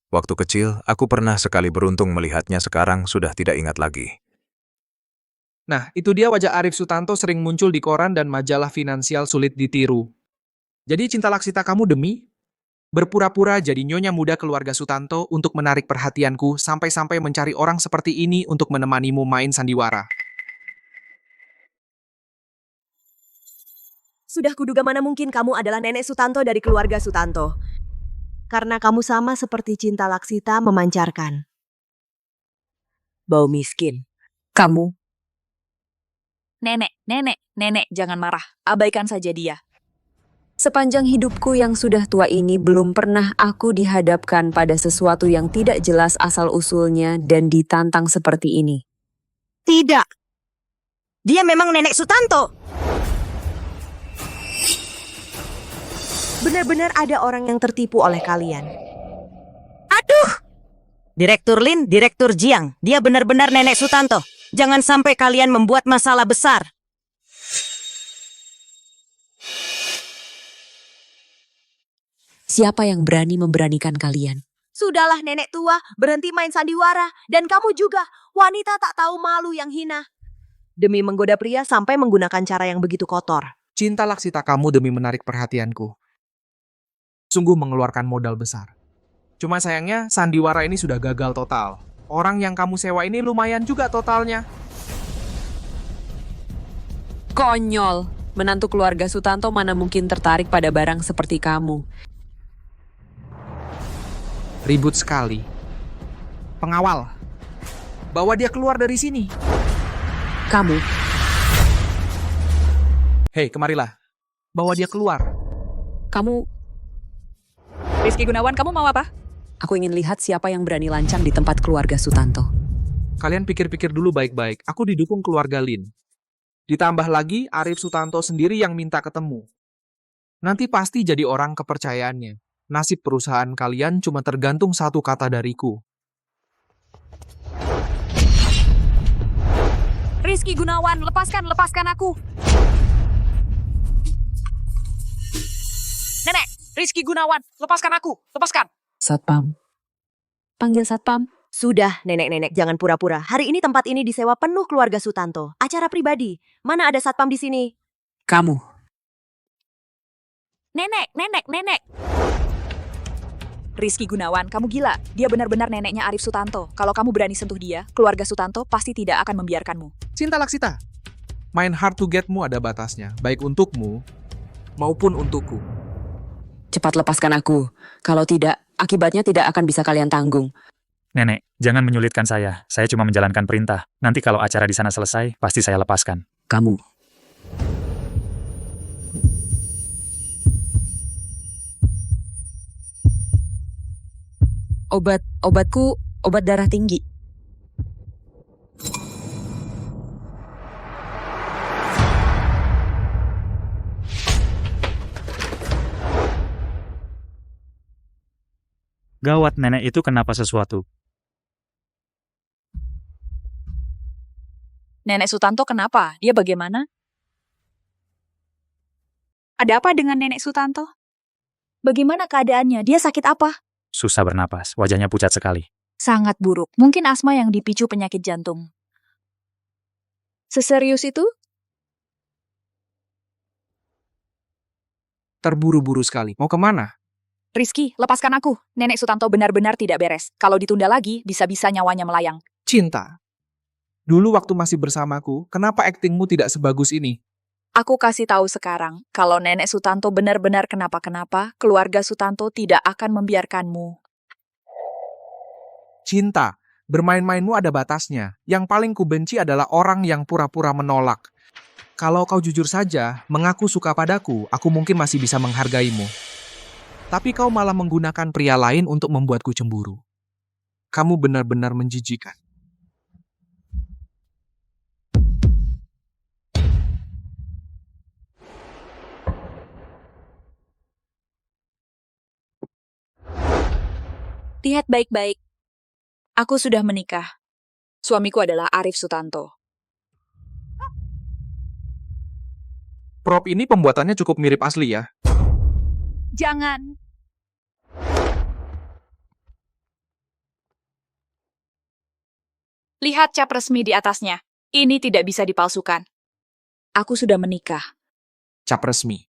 Waktu kecil, aku pernah sekali beruntung melihatnya, sekarang sudah tidak ingat lagi. Nah, itu dia wajah Arif Sutanto sering muncul di koran dan majalah finansial sulit ditiru. Jadi Cinta Laksita kamu demi berpura-pura jadi nyonya muda keluarga Sutanto untuk menarik perhatianku sampai-sampai mencari orang seperti ini untuk menemanimu main sandiwara. Sudah kuduga mana mungkin kamu adalah nenek Sutanto dari keluarga Sutanto. Karena kamu sama seperti Cinta Laksita memancarkan bau miskin. kamu. Nenek, jangan marah. Abaikan saja dia. Sepanjang hidupku yang sudah tua ini belum pernah aku dihadapkan pada sesuatu yang tidak jelas asal-usulnya dan ditantang seperti ini. Tidak. Dia memang nenek Sutanto. Benar-benar ada orang yang tertipu oleh kalian. Aduh! Direktur Lin, Direktur Jiang, dia benar-benar nenek Sutanto. Jangan sampai kalian membuat masalah besar. Siapa yang berani memberanikan kalian? Sudahlah nenek tua, berhenti main sandiwara. Dan kamu juga, wanita tak tahu malu yang hina. Demi menggoda pria sampai menggunakan cara yang begitu kotor. Cinta Laksita kamu demi menarik perhatianku. Sungguh mengeluarkan modal besar. Cuma sayangnya sandiwara ini sudah gagal total. Orang yang kamu sewa ini lumayan juga totalnya. Konyol. Menantu keluarga Sutanto mana mungkin tertarik pada barang seperti kamu. Ribut sekali. Pengawal. Bawa dia keluar dari sini. Kamu. Hei, kemarilah. Bawa dia keluar. Kamu. Rizky Gunawan, kamu mau apa? Aku ingin lihat siapa yang berani lancang di tempat keluarga Sutanto. Kalian pikir-pikir dulu baik-baik. Aku didukung keluarga Lin. Ditambah lagi Arif Sutanto sendiri yang minta ketemu. Nanti pasti jadi orang kepercayaannya. Nasib perusahaan kalian cuma tergantung satu kata dariku. Rizky Gunawan, lepaskan aku. Nenek, Rizky Gunawan, lepaskan aku, lepaskan. Satpam. Panggil Satpam. Sudah, nenek-nenek, jangan pura-pura. Hari ini tempat ini disewa penuh keluarga Sutanto. Acara pribadi. Mana ada satpam di sini? Kamu. Nenek. Rizky Gunawan, kamu gila. Dia benar-benar neneknya Arif Sutanto. Kalau kamu berani sentuh dia, keluarga Sutanto pasti tidak akan membiarkanmu. Cinta Laksita, main hard to get-mu ada batasnya. Baik untukmu, maupun untukku. Cepat lepaskan aku. Kalau tidak, akibatnya tidak akan bisa kalian tanggung. Nenek, jangan menyulitkan saya. Saya cuma menjalankan perintah. Nanti kalau acara di sana selesai, pasti saya lepaskan. Kamu. Obatku, obat darah tinggi. Gawat, nenek itu kenapa sesuatu? Nenek Sutanto kenapa? Dia bagaimana? Ada apa dengan Nenek Sutanto? Bagaimana keadaannya? Dia sakit apa? Susah bernapas, wajahnya pucat sekali. Sangat buruk. Mungkin asma yang dipicu penyakit jantung. Seserius itu? Terburu-buru sekali. Mau kemana? Rizky, lepaskan aku. Nenek Sutanto benar-benar tidak beres. Kalau ditunda lagi, bisa-bisa nyawanya melayang. Cinta. Dulu waktu masih bersamaku, kenapa aktingmu tidak sebagus ini? Aku kasih tahu sekarang, kalau Nenek Sutanto benar-benar kenapa-kenapa, keluarga Sutanto tidak akan membiarkanmu. Cinta, bermain-mainmu ada batasnya. Yang paling kubenci adalah orang yang pura-pura menolak. Kalau kau jujur saja, mengaku suka padaku, aku mungkin masih bisa menghargaimu. Tapi kau malah menggunakan pria lain untuk membuatku cemburu. Kamu benar-benar menjijikan. Lihat baik-baik. Aku sudah menikah. Suamiku adalah Arif Sutanto. Prop ini pembuatannya cukup mirip asli ya. Jangan. Lihat cap resmi di atasnya. Ini tidak bisa dipalsukan. Aku sudah menikah. Cap resmi.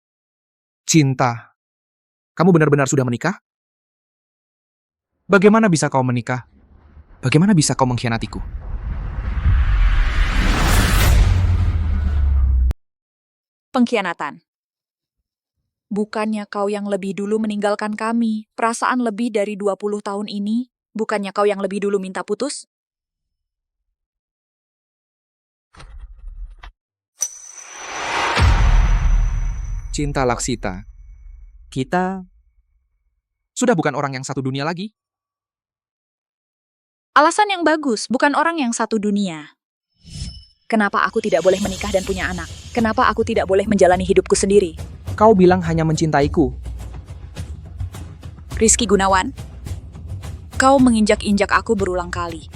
Cinta. Kamu benar-benar sudah menikah? Bagaimana bisa kau menikah? Bagaimana bisa kau mengkhianatiku? Pengkhianatan. Bukannya kau yang lebih dulu meninggalkan kami, perasaan lebih dari 20 tahun ini? Bukannya kau yang lebih dulu minta putus? Cinta Laksita. Kita sudah bukan orang yang satu dunia lagi. Alasan yang bagus, bukan orang yang satu dunia. Kenapa aku tidak boleh menikah dan punya anak? Kenapa aku tidak boleh menjalani hidupku sendiri? Kau bilang hanya mencintaiku. Rizky Gunawan, kau menginjak-injak aku berulang kali.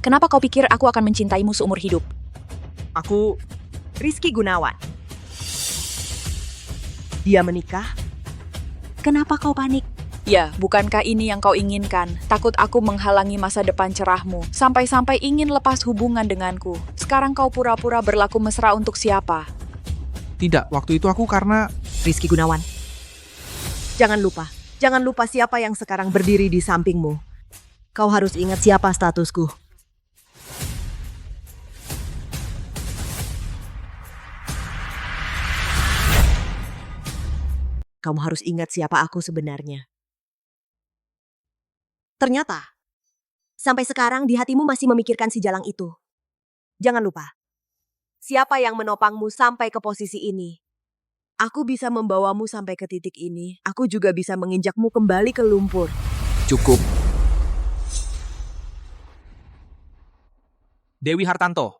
Kenapa kau pikir aku akan mencintaimu seumur hidup? Aku... Rizky Gunawan. Dia menikah? Kenapa kau panik? Ya, bukankah ini yang kau inginkan? Takut aku menghalangi masa depan cerahmu, sampai-sampai ingin lepas hubungan denganku. Sekarang kau pura-pura berlaku mesra untuk siapa? Tidak, waktu itu aku karena... Rizky Gunawan. Jangan lupa siapa yang sekarang berdiri di sampingmu. Kau harus ingat siapa statusku. Kamu harus ingat siapa aku sebenarnya. Ternyata, sampai sekarang di hatimu masih memikirkan si Jalang itu. Jangan lupa, siapa yang menopangmu sampai ke posisi ini. Aku bisa membawamu sampai ke titik ini. Aku juga bisa menginjakmu kembali ke lumpur. Cukup. Dewi Hartanto,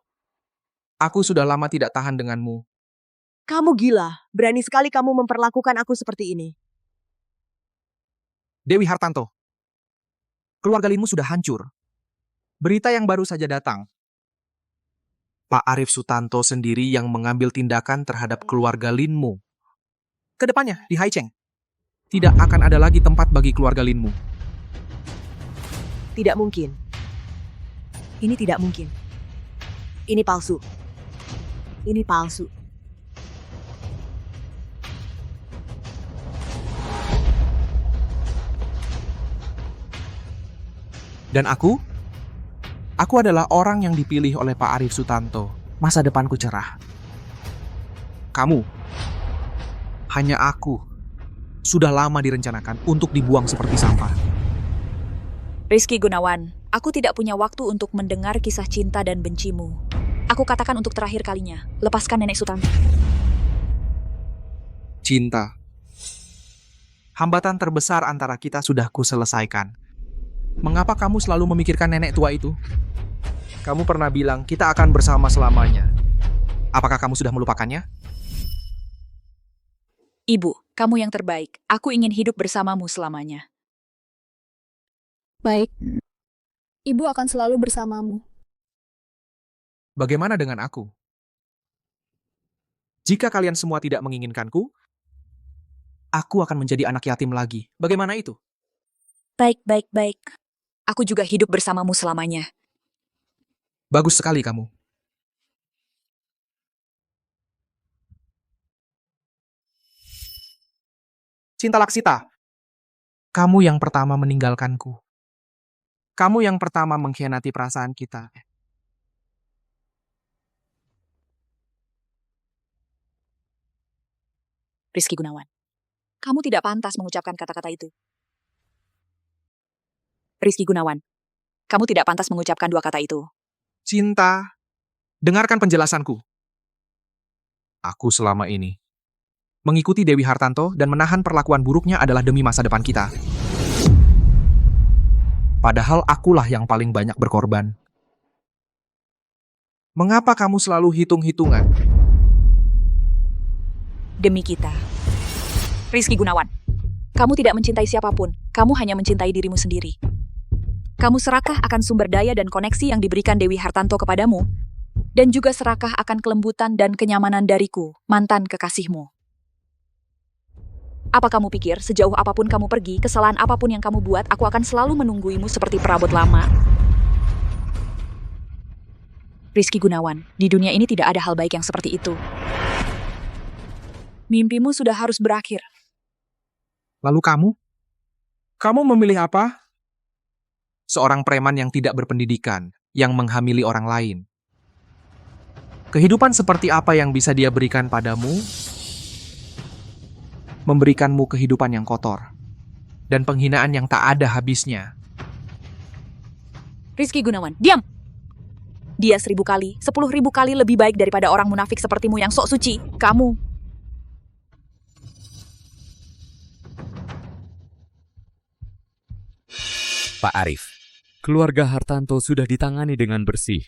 aku sudah lama tidak tahan denganmu. Kamu gila, berani sekali kamu memperlakukan aku seperti ini. Dewi Hartanto, keluarga Linmu sudah hancur. Berita yang baru saja datang. Pak Arif Sutanto sendiri yang mengambil tindakan terhadap keluarga Linmu. Kedepannya, di Haicheng, tidak akan ada lagi tempat bagi keluarga Linmu. Tidak mungkin. Ini tidak mungkin. Ini palsu. Ini palsu. Dan aku adalah orang yang dipilih oleh Pak Arif Sutanto. Masa depanku cerah. Kamu, hanya aku, sudah lama direncanakan untuk dibuang seperti sampah. Rizky Gunawan, aku tidak punya waktu untuk mendengar kisah cinta dan bencimu. Aku katakan untuk terakhir kalinya, lepaskan Nenek Sutanto. Cinta. Hambatan terbesar antara kita sudah kuselesaikan. Mengapa kamu selalu memikirkan nenek tua itu? Kamu pernah bilang kita akan bersama selamanya. Apakah kamu sudah melupakannya? Ibu, kamu yang terbaik. Aku ingin hidup bersamamu selamanya. Baik. Ibu akan selalu bersamamu. Bagaimana dengan aku? Jika kalian semua tidak menginginkanku, aku akan menjadi anak yatim lagi. Bagaimana itu? Baik. Aku juga hidup bersamamu selamanya. Bagus sekali kamu. Cinta Laksita, kamu yang pertama meninggalkanku. Kamu yang pertama mengkhianati perasaan kita. Rizky Gunawan, kamu tidak pantas mengucapkan kata-kata itu. Rizky Gunawan, kamu tidak pantas mengucapkan dua kata itu. Cinta, dengarkan penjelasanku. Aku selama ini mengikuti Dewi Hartanto dan menahan perlakuan buruknya adalah demi masa depan kita. Padahal akulah yang paling banyak berkorban. Mengapa kamu selalu hitung-hitungan? Demi kita. Rizky Gunawan, kamu tidak mencintai siapapun, kamu hanya mencintai dirimu sendiri. Kamu serakah akan sumber daya dan koneksi yang diberikan Dewi Hartanto kepadamu, dan juga serakah akan kelembutan dan kenyamanan dariku, mantan kekasihmu. Apa kamu pikir sejauh apapun kamu pergi, kesalahan apapun yang kamu buat, aku akan selalu menungguimu seperti perabot lama? Rizky Gunawan, di dunia ini tidak ada hal baik yang seperti itu. Mimpimu sudah harus berakhir. Lalu kamu? Kamu memilih apa? Seorang preman yang tidak berpendidikan, yang menghamili orang lain. Kehidupan seperti apa yang bisa dia berikan padamu? Memberikanmu kehidupan yang kotor. Dan penghinaan yang tak ada habisnya. Rizky Gunawan, diam! Dia 1000 kali, 10.000 kali lebih baik daripada orang munafik sepertimu yang sok suci. Kamu. Pak Arif, keluarga Hartanto sudah ditangani dengan bersih.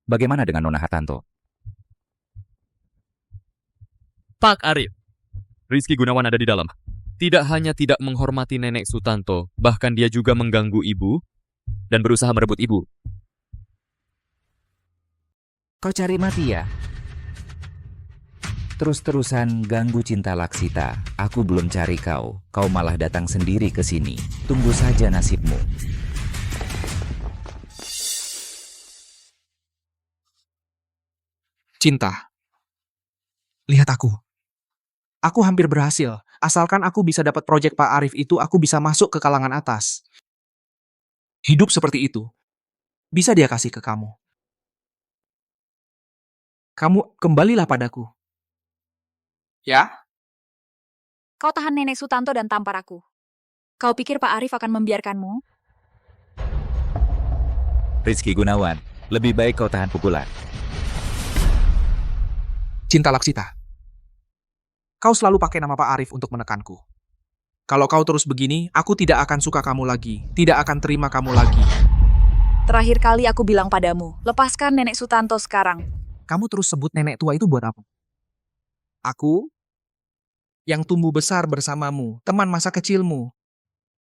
Bagaimana dengan Nona Hartanto? Pak Arif, Rizky Gunawan ada di dalam. Tidak hanya tidak menghormati Nenek Sutanto, bahkan dia juga mengganggu ibu dan berusaha merebut ibu. Kau cari mati ya? Terus-terusan ganggu Cinta Laksita. Aku belum cari kau. Kau malah datang sendiri ke sini. Tunggu saja nasibmu. Cinta. Lihat aku. Aku hampir berhasil. Asalkan aku bisa dapat proyek Pak Arif itu, aku bisa masuk ke kalangan atas. Hidup seperti itu. Bisa dia kasih ke kamu. Kamu kembalilah padaku. Ya? Kau tahan Nenek Sutanto dan tampar aku. Kau pikir Pak Arif akan membiarkanmu? Rizky Gunawan, lebih baik kau tahan pukulan. Cinta Laksita. Kau selalu pakai nama Pak Arif untuk menekanku. Kalau kau terus begini, aku tidak akan suka kamu lagi. Tidak akan terima kamu lagi. Terakhir kali aku bilang padamu, lepaskan Nenek Sutanto sekarang. Kamu terus sebut nenek tua itu buat apa? Aku yang tumbuh besar bersamamu, teman masa kecilmu.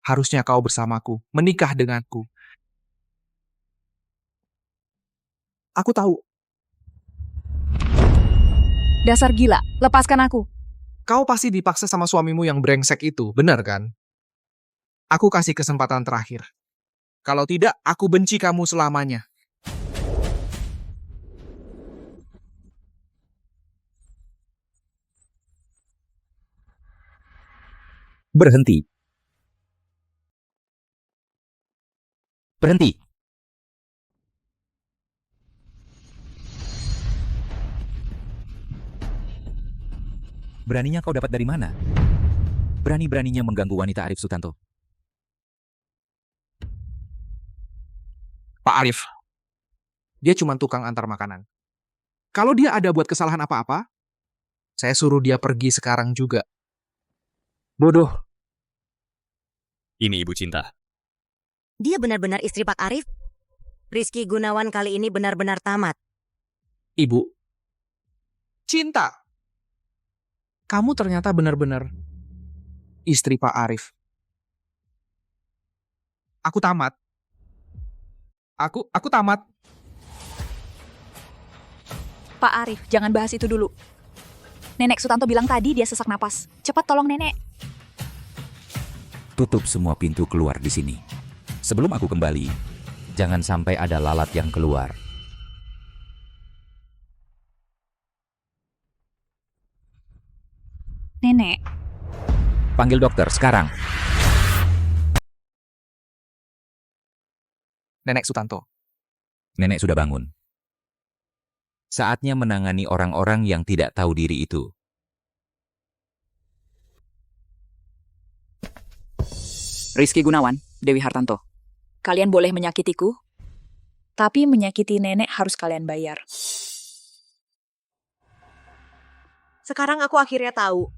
Harusnya kau bersamaku, menikah denganku. Aku tahu. Dasar gila, lepaskan aku. Kau pasti dipaksa sama suamimu yang brengsek itu, benar kan? Aku kasih kesempatan terakhir. Kalau tidak, aku benci kamu selamanya. Berhenti. Berhenti. Beraninya kau dapat dari mana? Berani-beraninya mengganggu wanita Arif Sutanto. Pak Arif, dia cuma tukang antar makanan. Kalau dia ada buat kesalahan apa-apa, saya suruh dia pergi sekarang juga. Bodoh. Ini Ibu Cinta. Dia benar-benar istri Pak Arif. Rizky Gunawan kali ini benar-benar tamat. Ibu. Cinta. Kamu ternyata benar-benar istri Pak Arif. Aku tamat. Aku tamat. Pak Arif, jangan bahas itu dulu. Nenek Sutanto bilang tadi dia sesak napas. Cepat tolong Nenek. Tutup semua pintu keluar di sini. Sebelum aku kembali, jangan sampai ada lalat yang keluar. Nenek, Panggil dokter sekarang. Nenek Sutanto. Nenek sudah bangun. Saatnya menangani orang-orang yang tidak tahu diri itu. Rizky Gunawan, Dewi Hartanto. Kalian boleh menyakitiku, tapi menyakiti nenek harus kalian bayar. Sekarang aku akhirnya tahu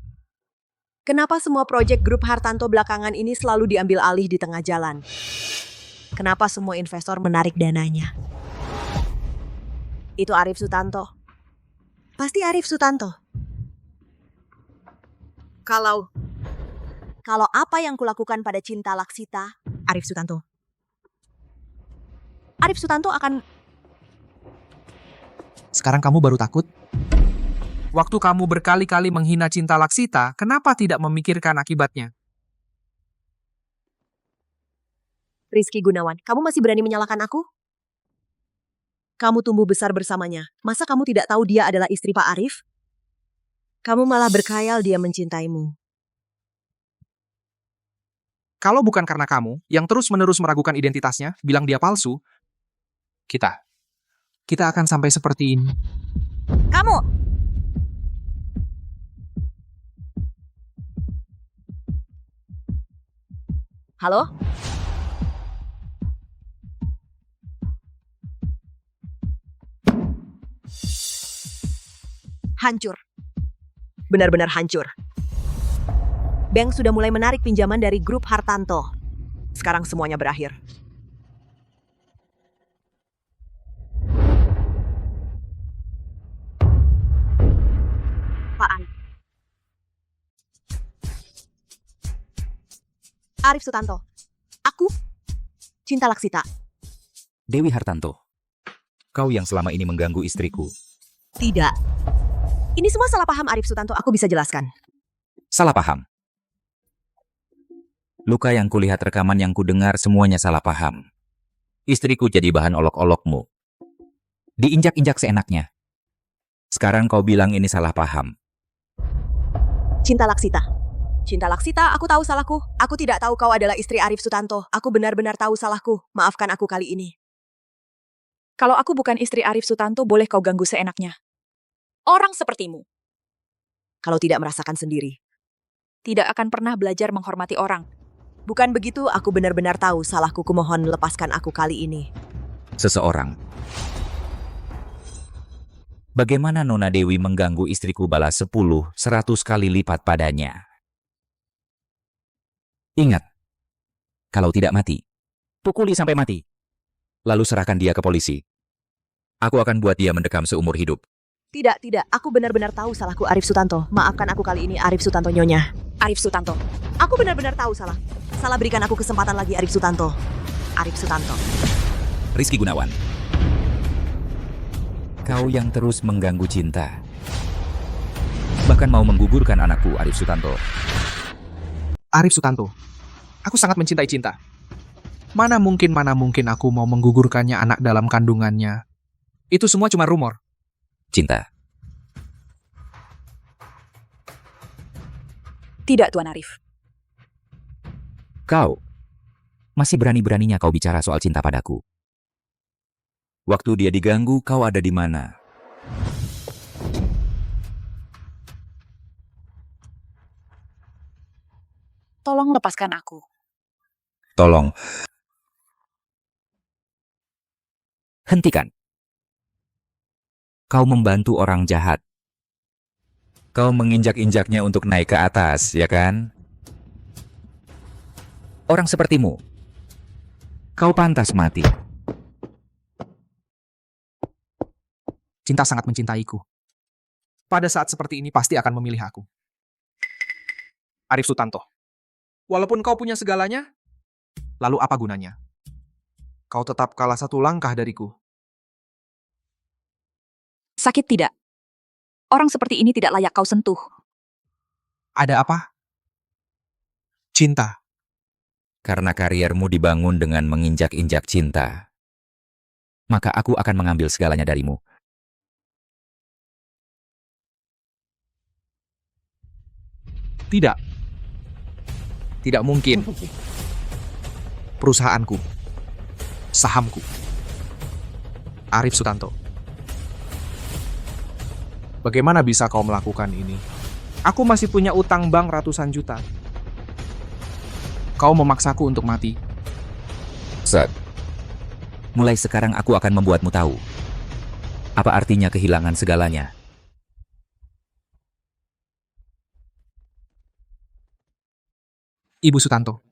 kenapa semua proyek grup Hartanto belakangan ini selalu diambil alih di tengah jalan. Kenapa semua investor menarik dananya. Itu Arif Sutanto. Pasti Arif Sutanto. Kalau apa yang kulakukan pada Cinta Laksita, Arif Sutanto. Arif Sutanto akan... Sekarang kamu baru takut? Waktu kamu berkali-kali menghina Cinta Laksita, kenapa tidak memikirkan akibatnya? Rizky Gunawan, kamu masih berani menyalahkan aku? Kamu tumbuh besar bersamanya. Masa kamu tidak tahu dia adalah istri Pak Arif? Kamu malah berkhayal dia mencintaimu. Kalau bukan karena kamu, yang terus-menerus meragukan identitasnya, bilang dia palsu, kita akan sampai seperti ini. Kamu! Halo? Hancur. Benar-benar hancur. Bank sudah mulai menarik pinjaman dari grup Hartanto. Sekarang semuanya berakhir. Pak Arif Sutanto. Aku, Cinta Laksita. Dewi Hartanto. Kau yang selama ini mengganggu istriku. Tidak. Ini semua salah paham Arif Sutanto, aku bisa jelaskan. Salah paham. Luka yang kulihat, rekaman yang kudengar, semuanya salah paham. Istriku jadi bahan olok-olokmu. Diinjak-injak seenaknya. Sekarang kau bilang ini salah paham. Cinta Laksita. Cinta Laksita, aku tahu salahku. Aku tidak tahu kau adalah istri Arif Sutanto. Aku benar-benar tahu salahku. Maafkan aku kali ini. Kalau aku bukan istri Arif Sutanto, boleh kau ganggu seenaknya. Orang sepertimu. Kalau tidak merasakan sendiri. Tidak akan pernah belajar menghormati orang. Bukan begitu, aku benar-benar tahu salahku. Kumohon lepaskan aku kali ini. Seseorang. Bagaimana Nona Dewi mengganggu istriku balas 10, 100 kali lipat padanya? Ingat, kalau tidak mati, pukuli sampai mati. Lalu serahkan dia ke polisi. Aku akan buat dia mendekam seumur hidup. Tidak. Aku benar-benar tahu salahku Arif Sutanto. Maafkan aku kali ini Arif Sutanto Nyonya. Arif Sutanto. Aku benar-benar tahu salah. Salah, berikan aku kesempatan lagi Arif Sutanto. Arif Sutanto. Rizky Gunawan. Kau yang terus mengganggu Cinta. Bahkan mau menggugurkan anakku Arif Sutanto. Arif Sutanto. Aku sangat mencintai Cinta. Mana mungkin aku mau menggugurkannya anak dalam kandungannya. Itu semua cuma rumor. Cinta. Tidak, Tuan Arif. Kau masih berani-beraninya kau bicara soal cinta padaku. Waktu dia diganggu, kau ada di mana? Tolong lepaskan aku. Tolong. Hentikan. Kau membantu orang jahat. Kau menginjak-injaknya untuk naik ke atas, ya kan? Orang sepertimu. Kau pantas mati. Cinta sangat mencintaiku. Pada saat seperti ini pasti akan memilih aku. Arif Sutanto. Walaupun kau punya segalanya, lalu apa gunanya? Kau tetap kalah satu langkah dariku. Sakit tidak? Orang seperti ini tidak layak kau sentuh. Ada apa? Cinta. Karena kariermu dibangun dengan menginjak-injak cinta, maka aku akan mengambil segalanya darimu. Tidak. Tidak mungkin. Perusahaanku. Sahamku. Arif Sutanto. Bagaimana bisa kau melakukan ini? Aku masih punya utang bank ratusan juta. Kau memaksaku untuk mati. Zed, mulai sekarang aku akan membuatmu tahu apa artinya kehilangan segalanya. Ibu Sutanto,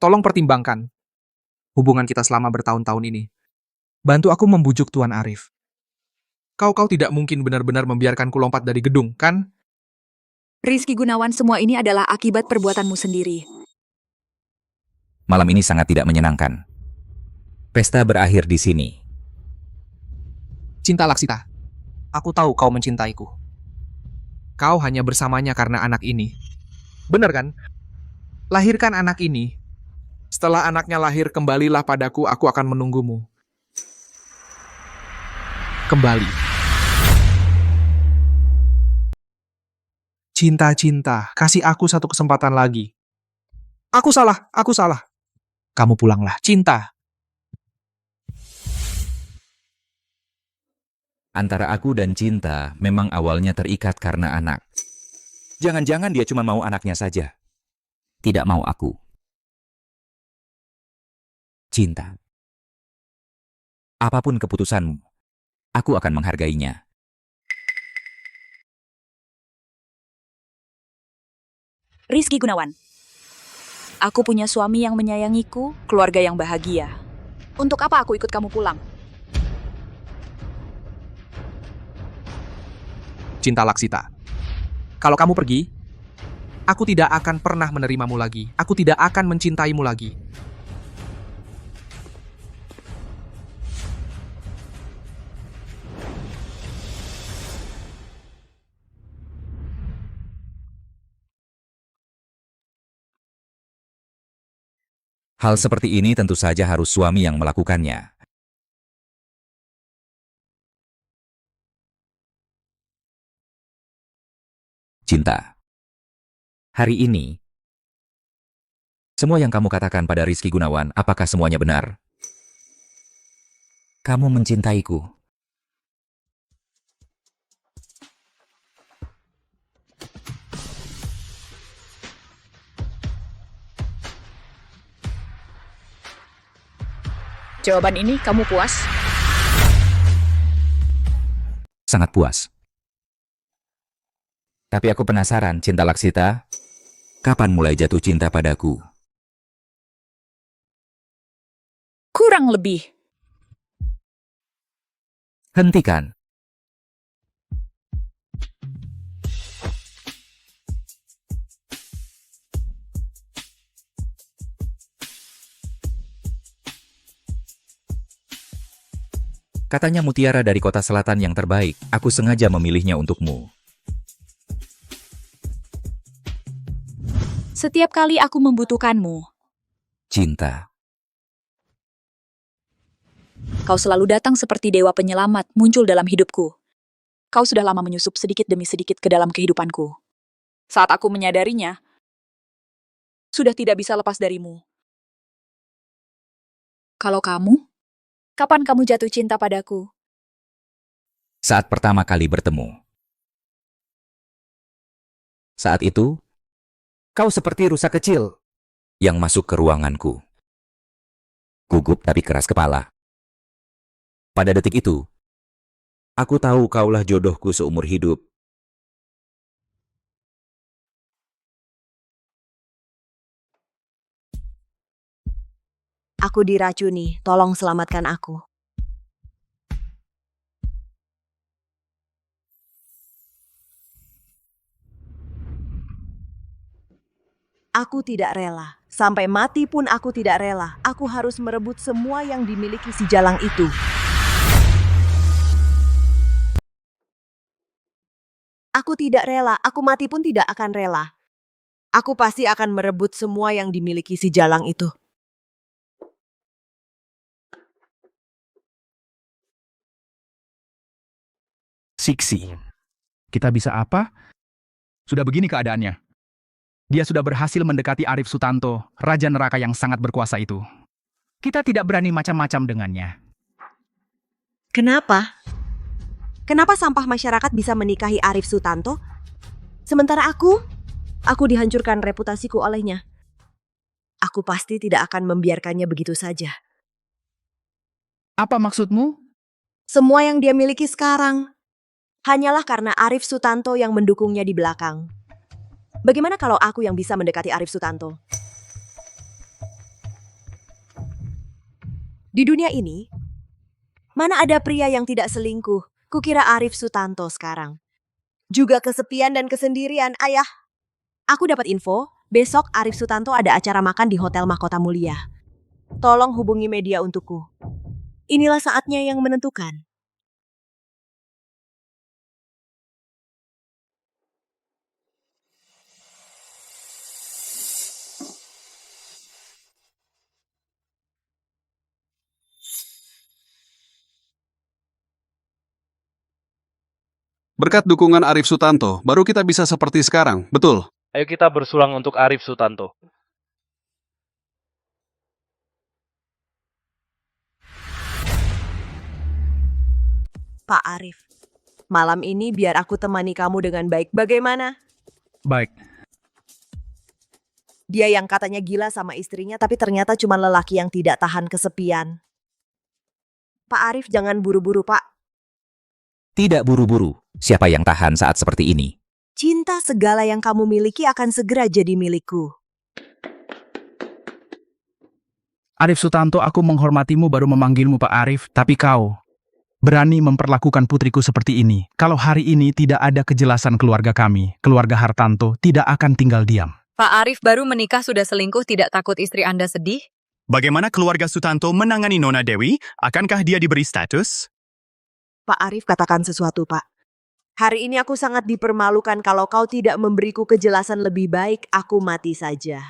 tolong pertimbangkan hubungan kita selama bertahun-tahun ini. Bantu aku membujuk Tuan Arif. Kau tidak mungkin benar-benar membiarkanku lompat dari gedung, kan? Rizky Gunawan, semua ini adalah akibat perbuatanmu sendiri. Malam ini sangat tidak menyenangkan. Pesta berakhir di sini. Cinta Laksita, aku tahu kau mencintaiku. Kau hanya bersamanya karena anak ini. Benar kan? Lahirkan anak ini. Setelah anaknya lahir, kembalilah padaku, aku akan menunggumu. Kembali. Cinta-cinta, kasih aku satu kesempatan lagi. Aku salah. Kamu pulanglah, cinta. Antara aku dan Cinta memang awalnya terikat karena anak. Jangan-jangan dia cuma mau anaknya saja. Tidak mau aku. Cinta. Apapun keputusanmu, aku akan menghargainya. Rizky Gunawan. Aku punya suami yang menyayangiku, keluarga yang bahagia. Untuk apa aku ikut kamu pulang? Cinta Laksita, kalau kamu pergi, aku tidak akan pernah menerimamu lagi. Aku tidak akan mencintaimu lagi. Hal seperti ini tentu saja harus suami yang melakukannya. Cinta. Hari ini, semua yang kamu katakan pada Rizky Gunawan, apakah semuanya benar? Kamu mencintaiku. Jawaban ini kamu puas? Sangat puas. Tapi aku penasaran, Cinta Laksita, kapan mulai jatuh cinta padaku? Kurang lebih. Hentikan. Katanya mutiara dari kota selatan yang terbaik, aku sengaja memilihnya untukmu. Setiap kali aku membutuhkanmu, Cinta. kau selalu datang seperti dewa penyelamat muncul dalam hidupku. Kau sudah lama menyusup sedikit demi sedikit ke dalam kehidupanku. Saat aku menyadarinya, sudah tidak bisa lepas darimu. Kalau kamu, kapan kamu jatuh cinta padaku? Saat pertama kali bertemu. Saat itu, kau seperti rusa kecil yang masuk ke ruanganku. Gugup tapi keras kepala. Pada detik itu, aku tahu kaulah jodohku seumur hidup. Aku diracuni, tolong selamatkan aku. Aku tidak rela. Sampai mati pun aku tidak rela. Aku harus merebut semua yang dimiliki si jalang itu. Aku tidak rela. Aku mati pun tidak akan rela. Aku pasti akan merebut semua yang dimiliki si Jalang itu. Siksi. Kita bisa apa? Sudah begini keadaannya. Dia sudah berhasil mendekati Arif Sutanto, Raja Neraka yang sangat berkuasa itu. Kita tidak berani macam-macam dengannya. Kenapa? Kenapa sampah masyarakat bisa menikahi Arif Sutanto? Sementara aku dihancurkan reputasiku olehnya. Aku pasti tidak akan membiarkannya begitu saja. Apa maksudmu? Semua yang dia miliki sekarang hanyalah karena Arif Sutanto yang mendukungnya di belakang. Bagaimana kalau aku yang bisa mendekati Arif Sutanto? Di dunia ini, mana ada pria yang tidak selingkuh? Kukira Arif Sutanto sekarang. Juga kesepian dan kesendirian, ayah. Aku dapat info, besok Arif Sutanto ada acara makan di Hotel Mahkota Mulia. Tolong hubungi media untukku. Inilah saatnya yang menentukan. Berkat dukungan Arif Sutanto, baru kita bisa seperti sekarang, betul? Ayo kita bersulang untuk Arif Sutanto. Pak Arif, malam ini biar aku temani kamu dengan baik. Bagaimana? Baik. Dia yang katanya gila sama istrinya, tapi ternyata cuma lelaki yang tidak tahan kesepian. Pak Arif, jangan buru-buru, Pak. Tidak buru-buru. Siapa yang tahan saat seperti ini? Cinta segala yang kamu miliki akan segera jadi milikku. Arif Sutanto, aku menghormatimu baru memanggilmu Pak Arif, tapi kau berani memperlakukan putriku seperti ini. Kalau hari ini tidak ada kejelasan keluarga kami, keluarga Hartanto tidak akan tinggal diam. Pak Arif baru menikah sudah selingkuh, tidak takut istri Anda sedih? Bagaimana keluarga Sutanto menangani Nona Dewi? Akankah dia diberi status? Pak Arif, katakan sesuatu, Pak. Hari ini aku sangat dipermalukan. Kalau kau tidak memberiku kejelasan lebih baik, aku mati saja.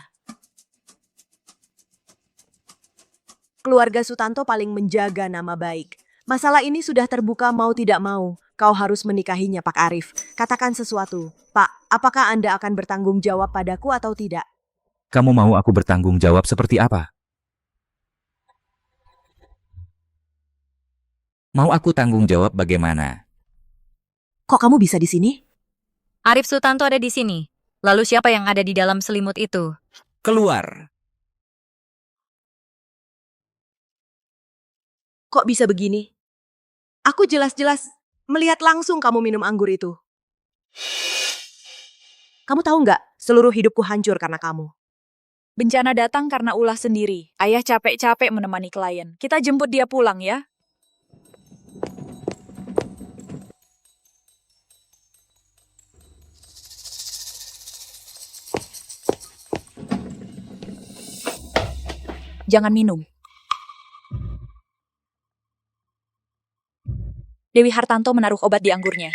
Keluarga Sutanto paling menjaga nama baik. Masalah ini sudah terbuka mau tidak mau. Kau harus menikahinya, Pak Arif. Katakan sesuatu. Pak, apakah Anda akan bertanggung jawab padaku atau tidak? Kamu mau aku bertanggung jawab seperti apa? Mau aku tanggung jawab bagaimana? Kok kamu bisa di sini? Arif Sutanto ada di sini. Lalu siapa yang ada di dalam selimut itu? Keluar. Kok bisa begini? Aku jelas-jelas melihat langsung kamu minum anggur itu. Kamu tahu nggak, seluruh hidupku hancur karena kamu. Bencana datang karena ulah sendiri. Ayah capek-capek menemani klien. Kita jemput dia pulang ya. Jangan minum. Dewi Hartanto menaruh obat di anggurnya.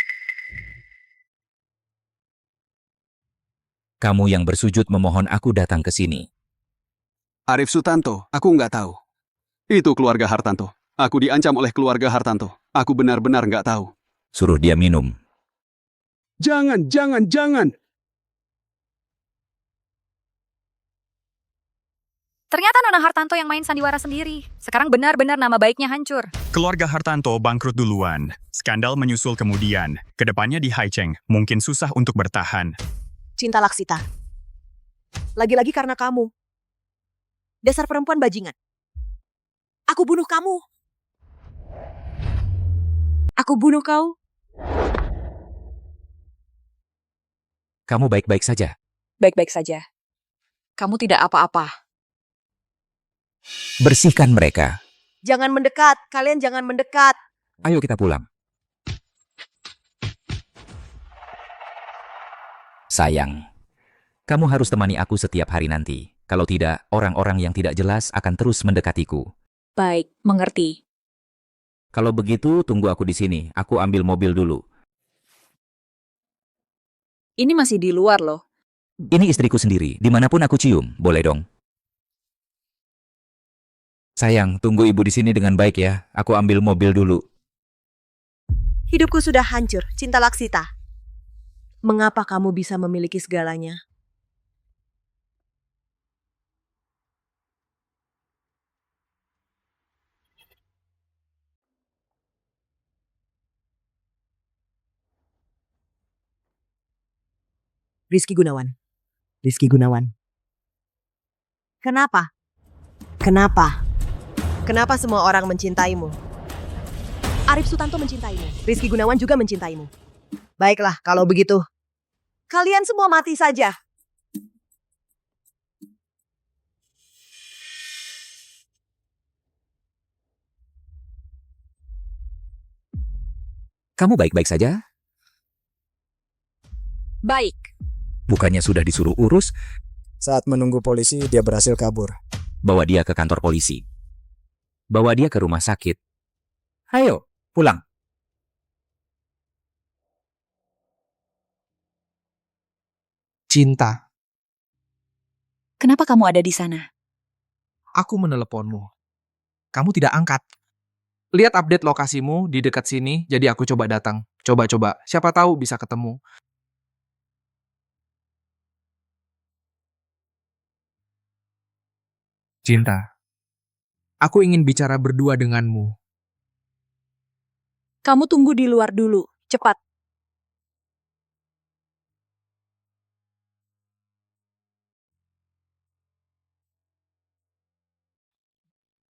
Kamu yang bersujud memohon aku datang ke sini. Arif Sutanto, aku nggak tahu. Itu keluarga Hartanto. Aku diancam oleh keluarga Hartanto. Aku benar-benar nggak tahu. Suruh dia minum. Jangan, jangan, jangan. Ternyata Nona Hartanto yang main sandiwara sendiri. Sekarang benar-benar nama baiknya hancur. Keluarga Hartanto bangkrut duluan. Skandal menyusul kemudian. Kedepannya di Haicheng, mungkin susah untuk bertahan. Cinta Laksita. Lagi-lagi karena kamu. Dasar perempuan bajingan. Aku bunuh kamu. Aku bunuh kau. Kamu baik-baik saja. Baik-baik saja. Kamu tidak apa-apa. Bersihkan mereka. Jangan mendekat. Kalian jangan mendekat. Ayo kita pulang. Sayang, kamu harus temani aku setiap hari nanti. Kalau tidak, orang-orang yang tidak jelas akan terus mendekatiku. Baik, mengerti. Kalau begitu, tunggu aku di sini. Aku ambil mobil dulu. Ini masih di luar loh. Ini istriku sendiri, dimanapun aku cium, boleh dong? Sayang, tunggu ibu di sini dengan baik ya. Aku ambil mobil dulu. Hidupku sudah hancur, Cinta Laksita. Mengapa kamu bisa memiliki segalanya? Rizky Gunawan. Rizky Gunawan. Kenapa? Kenapa? Kenapa semua orang mencintaimu? Arif Sutanto mencintaimu. Rizky Gunawan juga mencintaimu. Baiklah, kalau begitu. Kalian semua mati saja. Kamu baik-baik saja? Baik. Bukannya sudah disuruh urus? Saat menunggu polisi, dia berhasil kabur. Bawa dia ke kantor polisi. Bawa dia ke rumah sakit. Ayo, pulang. Cinta, Kenapa kamu ada di sana? aku meneleponmu. Kamu tidak angkat. Lihat update lokasimu di dekat sini, jadi aku coba datang. Coba-coba, siapa tahu bisa ketemu. Cinta, aku ingin bicara berdua denganmu. Kamu tunggu di luar dulu, cepat.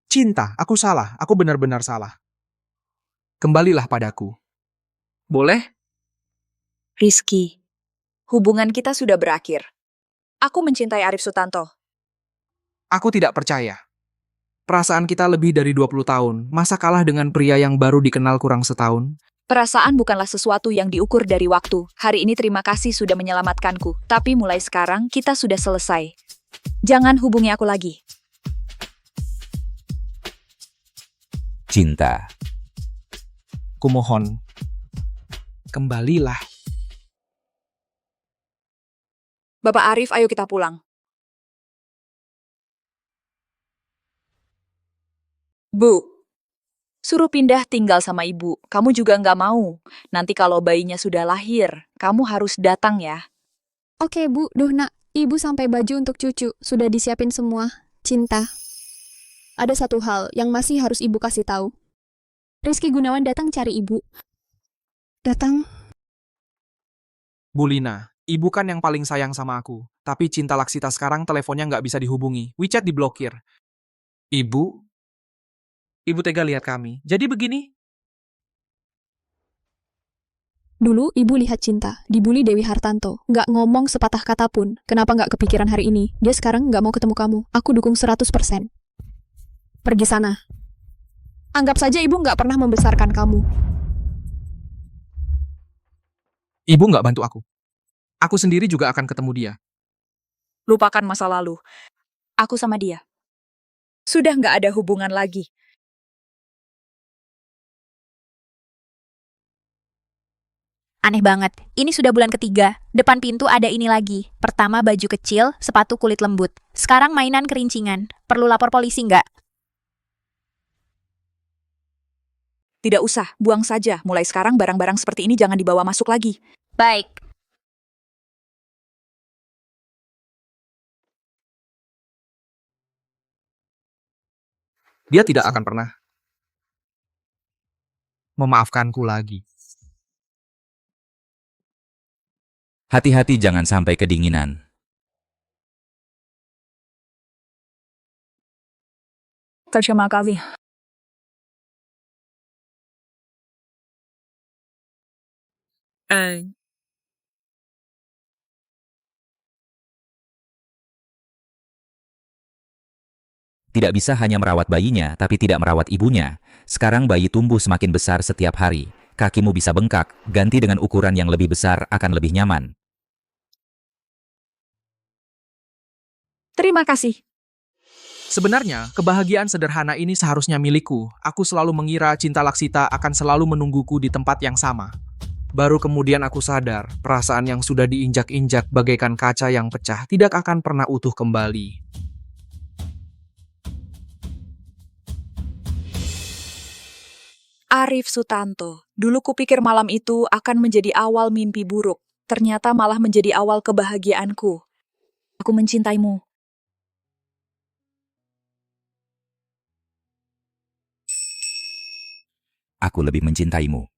Cinta, aku salah. Aku benar-benar salah. Kembalilah padaku. Boleh? Rizky, hubungan kita sudah berakhir. Aku mencintai Arif Sutanto. Aku tidak percaya. Perasaan kita lebih dari 20 tahun. Masa kalah dengan pria yang baru dikenal kurang setahun? Perasaan bukanlah sesuatu yang diukur dari waktu. Hari ini terima kasih sudah menyelamatkanku. Tapi mulai sekarang kita sudah selesai. Jangan hubungi aku lagi. Cinta. Kumohon. Kembalilah. Bapak Arif, ayo kita pulang. Bu, suruh pindah tinggal sama ibu. Kamu juga nggak mau. Nanti kalau bayinya sudah lahir, kamu harus datang ya. Oke, Bu. Duh, Nak. Ibu sampai baju untuk cucu. Sudah disiapin semua. Cinta. Ada satu hal yang masih harus ibu kasih tahu. Rizky Gunawan datang cari ibu. Datang. Bu Lina, ibu kan yang paling sayang sama aku. Tapi Cinta Laksita sekarang teleponnya nggak bisa dihubungi. WeChat diblokir. Ibu tega lihat kami. Jadi begini? Dulu ibu lihat Cinta, dibully Dewi Hartanto. Nggak ngomong sepatah kata pun. Kenapa nggak kepikiran hari ini? Dia sekarang nggak mau ketemu kamu. Aku dukung 100%. Pergi sana. Anggap saja ibu nggak pernah membesarkan kamu. Ibu nggak bantu aku. Aku sendiri juga akan ketemu dia. Lupakan masa lalu. Aku sama dia. Sudah nggak ada hubungan lagi. Aneh banget, ini sudah bulan ketiga. Depan pintu ada ini lagi. Pertama baju kecil, sepatu kulit lembut. Sekarang mainan kerincingan. Perlu lapor polisi nggak? Tidak usah, buang saja. Mulai sekarang barang-barang seperti ini jangan dibawa masuk lagi. Baik. Dia tidak akan pernah memaafkanku lagi. Hati-hati jangan sampai kedinginan. Terima kasih. Tidak bisa hanya merawat bayinya, tapi tidak merawat ibunya. Sekarang bayi tumbuh semakin besar setiap hari. Kakimu bisa bengkak, ganti dengan ukuran yang lebih besar akan lebih nyaman. Terima kasih. Sebenarnya, kebahagiaan sederhana ini seharusnya milikku. Aku selalu mengira Cinta Laksita akan selalu menungguku di tempat yang sama. Baru kemudian aku sadar, perasaan yang sudah diinjak-injak bagaikan kaca yang pecah tidak akan pernah utuh kembali. Arif Sutanto, dulu kupikir malam itu akan menjadi awal mimpi buruk. Ternyata malah menjadi awal kebahagiaanku. Aku mencintaimu. Aku lebih mencintaimu.